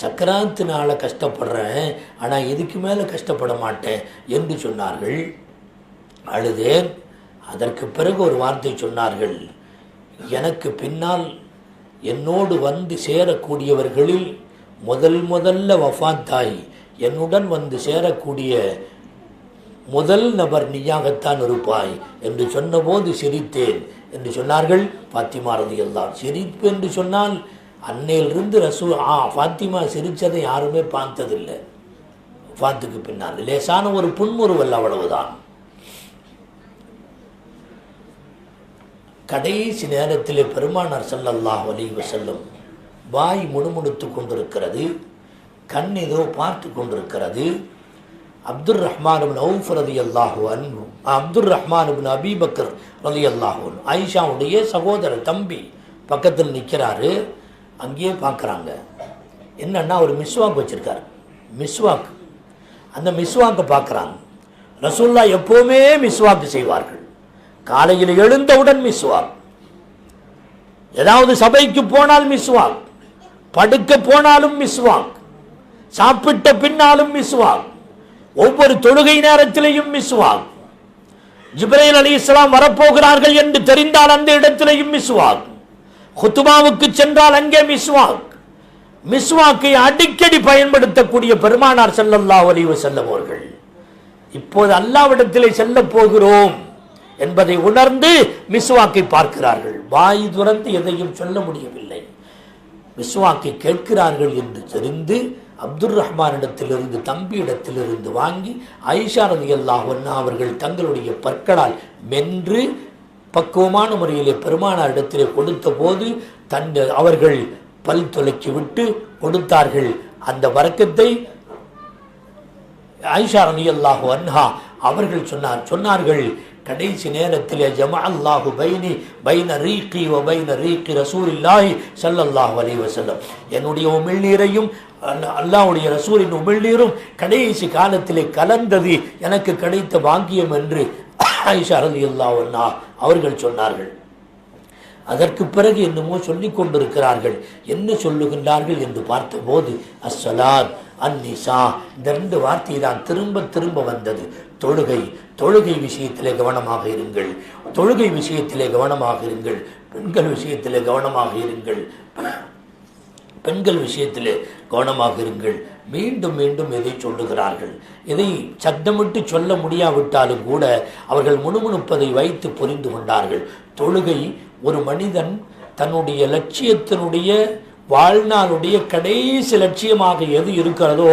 சக்கராத்தினால கஷ்டப்படுறேன், ஆனால் இதுக்கு மேலே கஷ்டப்பட மாட்டேன் என்று சொன்னார்கள். அழுதேன். அதற்கு பிறகு ஒரு வார்த்தை சொன்னார்கள், எனக்கு பின்னால் என்னோடு வந்து சேரக்கூடியவர்களில் முதல்ல வஃபாத்தாய் என்னுடன் வந்து சேரக்கூடிய முதல் நபர் நீயாகத்தான் இருப்பாய் என்று சொன்னபோது சிரித்தேன் என்று சொன்னார்கள். பாத்திமா ரலியல்லாஹு. சிரிப்பு என்று சொன்னால் அன்னையிலிருந்து ஃபாத்திமா சிரித்ததை யாருமே பார்த்ததில்லை. ஃபாத்துக்கு பின்னால் லேசான ஒரு புன்முறுவல், அவ்வளவுதான். கடைசி நேரத்திலே பெருமானார் ஸல்லல்லாஹு அலைஹி வஸல்லம் வாய் முணுமுணுத்து கொண்டிருக்கிறது, கண் ஏதோ பார்த்து கொண்டிருக்கிறது. அப்துர் ரஹ்மான் இப்னு அவுஃப் ரலியல்லாஹு அன்ஹு, அப்துர் ரஹ்மான் இப்னு அபீ பக்கர் ரலியல்லாஹு அன்ஹு, ஆயிஷாவுடைய சகோதரர் தம்பி பக்கத்தில் நிற்கிறாரு. அங்கேயே பார்க்குறாங்க. என்னன்னா ஒரு மிஸ்வாக் வச்சிருக்காரு, மிஸ்வாக். அந்த மிஸ்வாக்கை பார்க்குறாங்க. ரசூலுல்லாஹ் எப்போவுமே மிஸ்வாக்கு செய்வார்கள். காலையில் எழுந்தவுடன் மிஸ்வாக், ஏதாவது சபைக்கு போனால் மிஸ்வாக், படுக்க போனாலும் மிஸ்வாக், சாப்பிட்ட பின்னாலும் மிஸ்வாக், ஒவ்வொரு தொழுகை நேரத்திலேயும் மிஸ்வாக். ஜிப்ரீல் அலைஹிஸ்ஸலாம் வரப்போகிறார்கள் என்று தெரிந்தால் அந்த இடத்திலேயும் மிஸ்வாக். குத்துபாவுக்கு சென்றால் அங்கே மிஸ்வாக். மிஸ்வாக்கை அடிக்கடி பயன்படுத்தக்கூடிய பெருமானார் ஸல்லல்லாஹு அலைஹி வஸல்லம் அவர்கள் இப்போது அல்லாஹ்விடத்திலே செல்ல போகிறோம் என்பதை உணர்ந்து மிஸ்வாக்கை பார்க்கிறார்கள். வாய் துறந்து எதையும் சொல்ல முடியவில்லை. மிஸ்வாக்கை கேட்கிறார்கள் என்று தெரிந்து அப்துர் ரஹ்மானிடத்திலிருந்து, தம்பியிடத்திலிருந்து வாங்கி ஆயிஷா ரலியல்லாஹு அன்ஹா அவர்கள் தங்களுடைய பற்களால் மென்று பக்குவமான முறையிலே பெருமானாரிடத்திலே கொடுத்த போது அவர்கள் பல் துலக்கி விட்டு கொடுத்தார்கள். அந்த வரக்கத்தை ஆயிஷா ரலியல்லாஹு அன்ஹா அவர்கள் சொன்னார்கள், கடைசி நேரத்திலே ஜமஅல்லாஹு பைனி பைன ரீகி வ பைன ரீகி ரசூலில்லாஹி ஸல்லல்லாஹு அலைஹி வஸல்லம், என்னுடைய உமிழ்நீரையும் அல்லாஹ்வுடைய ரசூலின் உமிழ்நீரும் கடைசி காலத்திலே கலந்தது எனக்கு கிடைத்த பாக்கியம் என்று ஆயிஷா ரலியல்லாஹு அன்ஹா அவர்கள் சொன்னார்கள். அதற்கு பிறகு என்னமோ சொல்லிக் கொண்டிருக்கிறார்கள். என்ன சொல்லுகின்றார்கள் என்று பார்த்தபோது அஸ்ஸலாத் அந்நிசா, இந்த ரெண்டு வார்த்தை தான் திரும்ப திரும்ப வந்தது. தொழுகை விஷயத்திலே கவனமாக இருங்கள், தொழுகை விஷயத்திலே கவனமாக இருங்கள், பெண்கள் விஷயத்திலே கவனமாக இருங்கள், பெண்கள் விஷயத்திலே கவனமாக இருங்கள். மீண்டும் மீண்டும் எதை சொல்லுகிறார்கள். இதை சத்தமிட்டு சொல்ல முடியாவிட்டாலும் கூட அவர்கள் முணுமுணுப்பதை வைத்து புரிந்து கொண்டார்கள். தொழுகை ஒரு மனிதன் தன்னுடைய லட்சியத்தினுடைய வாழ்நாளுடைய கடைசி லட்சியமாக எது இருக்கிறதோ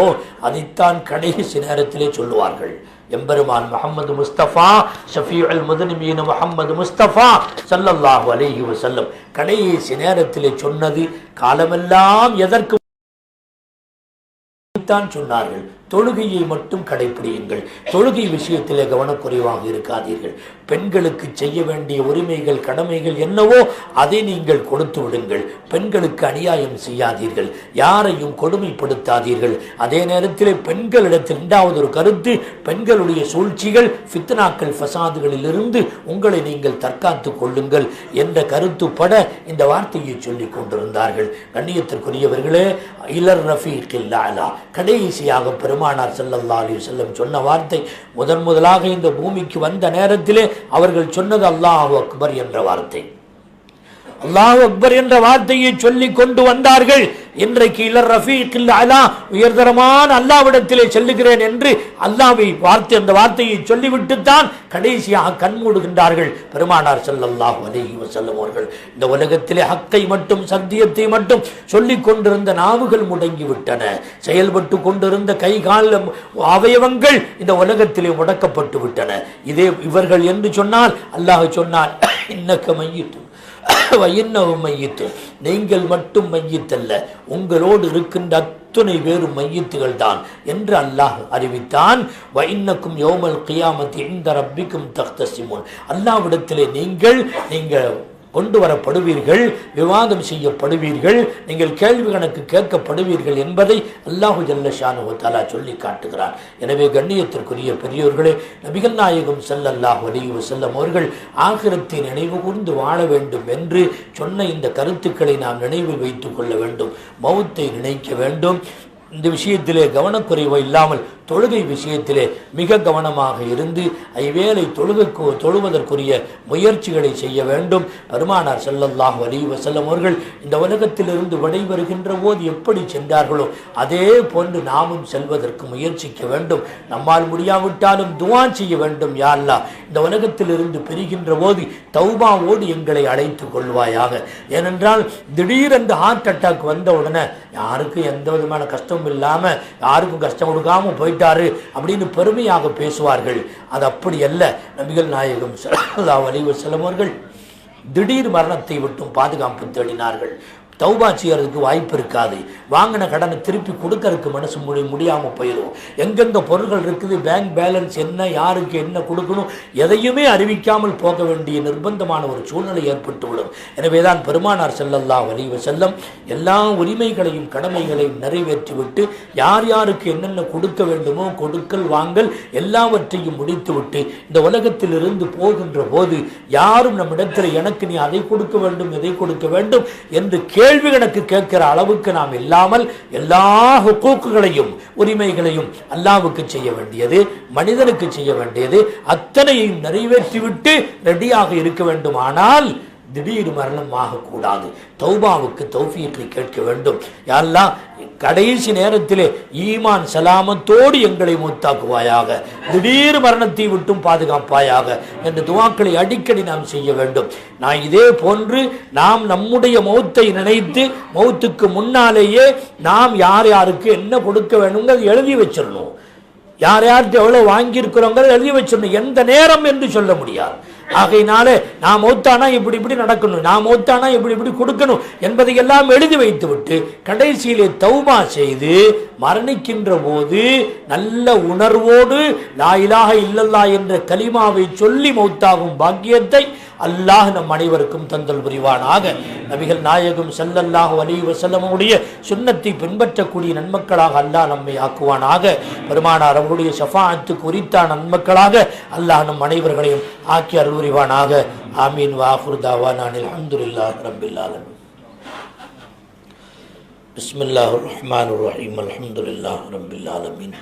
அதைத்தான் கடைசி நேரத்திலே சொல்லுவார்கள். எம்பெருமான் முஹம்மது முஸ்தபா ஷஃபீஉல் முذنبீன் முஹம்மது முஸ்தபா ஸல்லல்லாஹு அலைஹி வஸல்லம் கடைசி நேரத்திலே சொன்னது காலமெல்லாம் எதற்கு தான் சொன்னார்கள், தொழுகையை மட்டும் கடைபிடியுங்கள், தொழுகை விஷயத்திலே கவனக்குறைவாக இருக்காதீர்கள், பெண்களுக்கு செய்ய வேண்டிய உரிமைகள் கடமைகள் என்னவோ அதை நீங்கள் கொடுத்து விடுங்கள், பெண்களுக்கு அநியாயம் செய்யாதீர்கள், யாரையும் கொடுமைப்படுத்தாதீர்கள். அதே நேரத்தில் பெண்களிடத்தில் இரண்டாவது ஒரு கருத்து, பெண்களுடைய சூழ்ச்சிகள் ஃபித்னாக்கள் ஃபசாதுகளிலிருந்து உங்களை நீங்கள் தற்காத்து கொள்ளுங்கள் என்ற கருத்துப்பட இந்த வார்த்தையை சொல்லிக் கொண்டிருந்தார்கள். கண்ணியத்திற்குரியவர்களே, இலர் ரஃபீக்கில் அலா, கடைசியாக பெருமானார் ஸல்லல்லாஹு அலைஹி வஸல்லம் சொன்ன வார்த்தை, முதலாக இந்த பூமிக்கு வந்த நேரத்திலே அவர்கள் சொன்னது அல்லாஹு அக்பர் என்ற வார்த்தை. அல்லாஹு அக்பர் என்ற வார்த்தையை சொல்லிக் கொண்டு வந்தார்கள். இன்றைக்கு இலர் ரஃபீக்கில் அலா, உயர்தரமான அல்லாஹ்விடத்திலே செல்லுகிறேன் என்று அல்லாஹ்வை அந்த வார்த்தையை சொல்லிவிட்டுத்தான் கடைசியாக கண்மூடுகின்றார்கள் பெருமானார் ஸல்லல்லாஹு அலைஹி வஸல்லம் அவர்கள். இந்த உலகத்திலே ஹக்கை மட்டும் சத்தியத்தை மட்டும் சொல்லிக் கொண்டிருந்த நாவுகள் முடங்கிவிட்டன, செயல்பட்டு கொண்டிருந்த கை கால் அவயவங்கள் இந்த உலகத்திலே முடக்கப்பட்டு விட்டன. இதே இவர்கள் என்று சொன்னால் அல்லாஹ் சொன்னான், இன்னக்க மையிட்டு வயின்னவும் மையித்து, நீங்கள் மட்டும் மையித்தல்ல, உங்களோடு இருக்கின்ற அத்துணை பேரும் மையித்துகள் தான் என்று அல்லாஹ் அறிவித்தான். வஇன்னக்கும் யௌமல் கியாமத்தி இன்த ரப்பிக்கும் தக்தஸிமூன், அல்லாஹ்விடத்திலே நீங்கள் கொண்டு வரப்படுவீர்கள், விவாதம் செய்யப்படுவீர்கள், நீங்கள் கேள்வி கணக்கு கேட்கப்படுவீர்கள் என்பதை அல்லாஹு ஜல்ல ஷானுஹு தஆலா சொல்லி காட்டுகிறார். எனவே கண்ணியத்திற்குரிய பெரியோர்களே, நபிகள் நாயகம் ஸல்லல்லாஹு அலைஹி வஸல்லம் அவர்கள் ஆகிரத்தை நினைவு கூர்ந்து வாழ வேண்டும் என்று சொன்ன இந்த கருத்துக்களை நாம் நினைவில் வைத்துக் கொள்ள வேண்டும். மௌத்தை நினைக்க வேண்டும். இந்த விஷயத்திலே கவனக்குறைவு இல்லாமல் தொழுகை விஷயத்திலே மிக கவனமாக இருந்து ஐவேளை தொழுவதற்குரிய முயற்சிகளை செய்ய வேண்டும். பெருமானார் ஸல்லல்லாஹு அலைஹி வஸல்லம் அவர்கள் இந்த உலகத்திலிருந்து விடைபெறுகின்ற போது எப்படி சென்றார்களோ அதே போன்று நாமும் செல்வதற்கு முயற்சிக்க வேண்டும். நம்மால் முடியாவிட்டாலும் துஆ செய்ய வேண்டும். யா அல்லாஹ், இந்த உலகத்திலிருந்து பிரிகின்ற போது தௌபாவோடு எங்களை அழைத்து கொள்வாயாக. ஏனென்றால் திடீரென்று ஹார்ட் அட்டாக் வந்த உடனே யாருக்கும் எந்த விதமான கஷ்டம் இல்லாம, யாருக்கும் கஷ்டம் கொடுக்காம போயிட்டாரு அப்படின்னு பெருமையாக பேசுவார்கள். அது அப்படி அல்ல. நபிகள் நாயகம் ஸல்லல்லாஹு அலைஹி வஸல்லம் அவர்கள் திடீர் மரணத்தை விட்டும் பாதுகாப்பு தேடினார்கள். தௌபா செய்யறதுக்கு வாய்ப்பு இருக்காது. வாங்கின கடனை திருப்பி கொடுக்கறதுக்கு மனசு முடியாமல் போயிடும். எங்கெங்க பொருட்கள் இருக்குது, பேங்க் பேலன்ஸ் என்ன, யாருக்கு என்ன கொடுக்கணும், எதையுமே அறிவிக்காமல் போக வேண்டிய நிர்பந்தமான ஒரு சூழ்நிலை ஏற்பட்டுவிடும். எனவே தான் பெருமானார் ஸல்லல்லாஹு அலைஹி வஸல்லம் எல்லா உரிமைகளையும் கடமைகளையும் நிறைவேற்றிவிட்டு யார் யாருக்கு என்னென்ன கொடுக்க வேண்டுமோ கொடுக்கல் வாங்கல் எல்லாவற்றையும் முடித்துவிட்டு இந்த உலகத்தில் இருந்து போகின்ற போது யாரும் நம்மிடத்தில் எனக்கு நீ அதை கொடுக்க வேண்டும் இதை கொடுக்க வேண்டும் என்று கேள்வி கணக்கு கேட்கிற அளவுக்கு நாம் இல்லாமல் எல்லா ஹுக்கூக்குகளையும் உரிமைகளையும் அல்லாஹ்வுக்கு செய்ய வேண்டியது, மனிதனுக்கு செய்ய வேண்டியது அத்தனையும் நிறைவேற்றிவிட்டு ரெடியாக இருக்க வேண்டுமானால் திடீர் மரணம் ஆகக்கூடாது. தௌபாவுக்கு தௌஃபீக்கை கேட்க வேண்டும். யா அல்லாஹ், கடைசி நேரத்திலே ஈமான் சலாமத்தோடு எங்களை மூத்தாக்குவாயாக, திடீர் மரணத்தை விட்டும் பாதுகாப்பாயாக என்ற துஆக்களை அடிக்கடி நாம் செய்ய வேண்டும். நான் இதே போன்று நாம் நம்முடைய மௌத்தை நினைத்து மௌத்துக்கு முன்னாலேயே நாம் யார் யாருக்கு என்ன கொடுக்க வேணுங்கிறது எழுதி வச்சிடணும். யார் யார்கிட்ட எவ்வளவு வாங்கியிருக்கிறோங்க எழுதி வச்சிடணும். எந்த நேரம் என்று சொல்ல முடியாது. ஆகையினாலே நான் மௌத்தானா இப்படி இப்படி நடக்கணும், நான் மௌத்தானா இப்படி இப்படி கொடுக்கணும் என்பதையெல்லாம் எழுதி வைத்து விட்டு கடைசியிலே தௌபா செய்து மரணிக்கின்ற போது நல்ல உணர்வோடு லா இலாஹ இல்லல்லாஹ் என்ற கலிமாவை சொல்லி மௌத்தாகும் பாக்கியத்தை அல்லாஹ் நம் அனைவருக்கும் தந்தல் புரிவானாக. நபிகள் நாயகம் ஸல்லல்லாஹு அலைஹி வஸல்லம் உடைய சுன்னத்தை பின்பற்றக்கூடிய நன்மக்களாக அல்லாஹ் நம்மை ஆக்குவானாக. பெருமானார் அவருடைய ஷஃபாஅத்துக்கு உரித்தான நன்மக்களாக அல்லாஹ் நம் அனைவர்களையும் ஆக்கி அருள் புரிவானாக. ஆமீன். வாஹிரு தாவானா அல்ஹம்துலில்லாஹி ரப்பில் ஆலமீன். பிஸ்மில்லாஹிர் ரஹ்மானிர் ரஹீம். அல்ஹம்துலில்லாஹி ரப்பில் ஆலமீன்.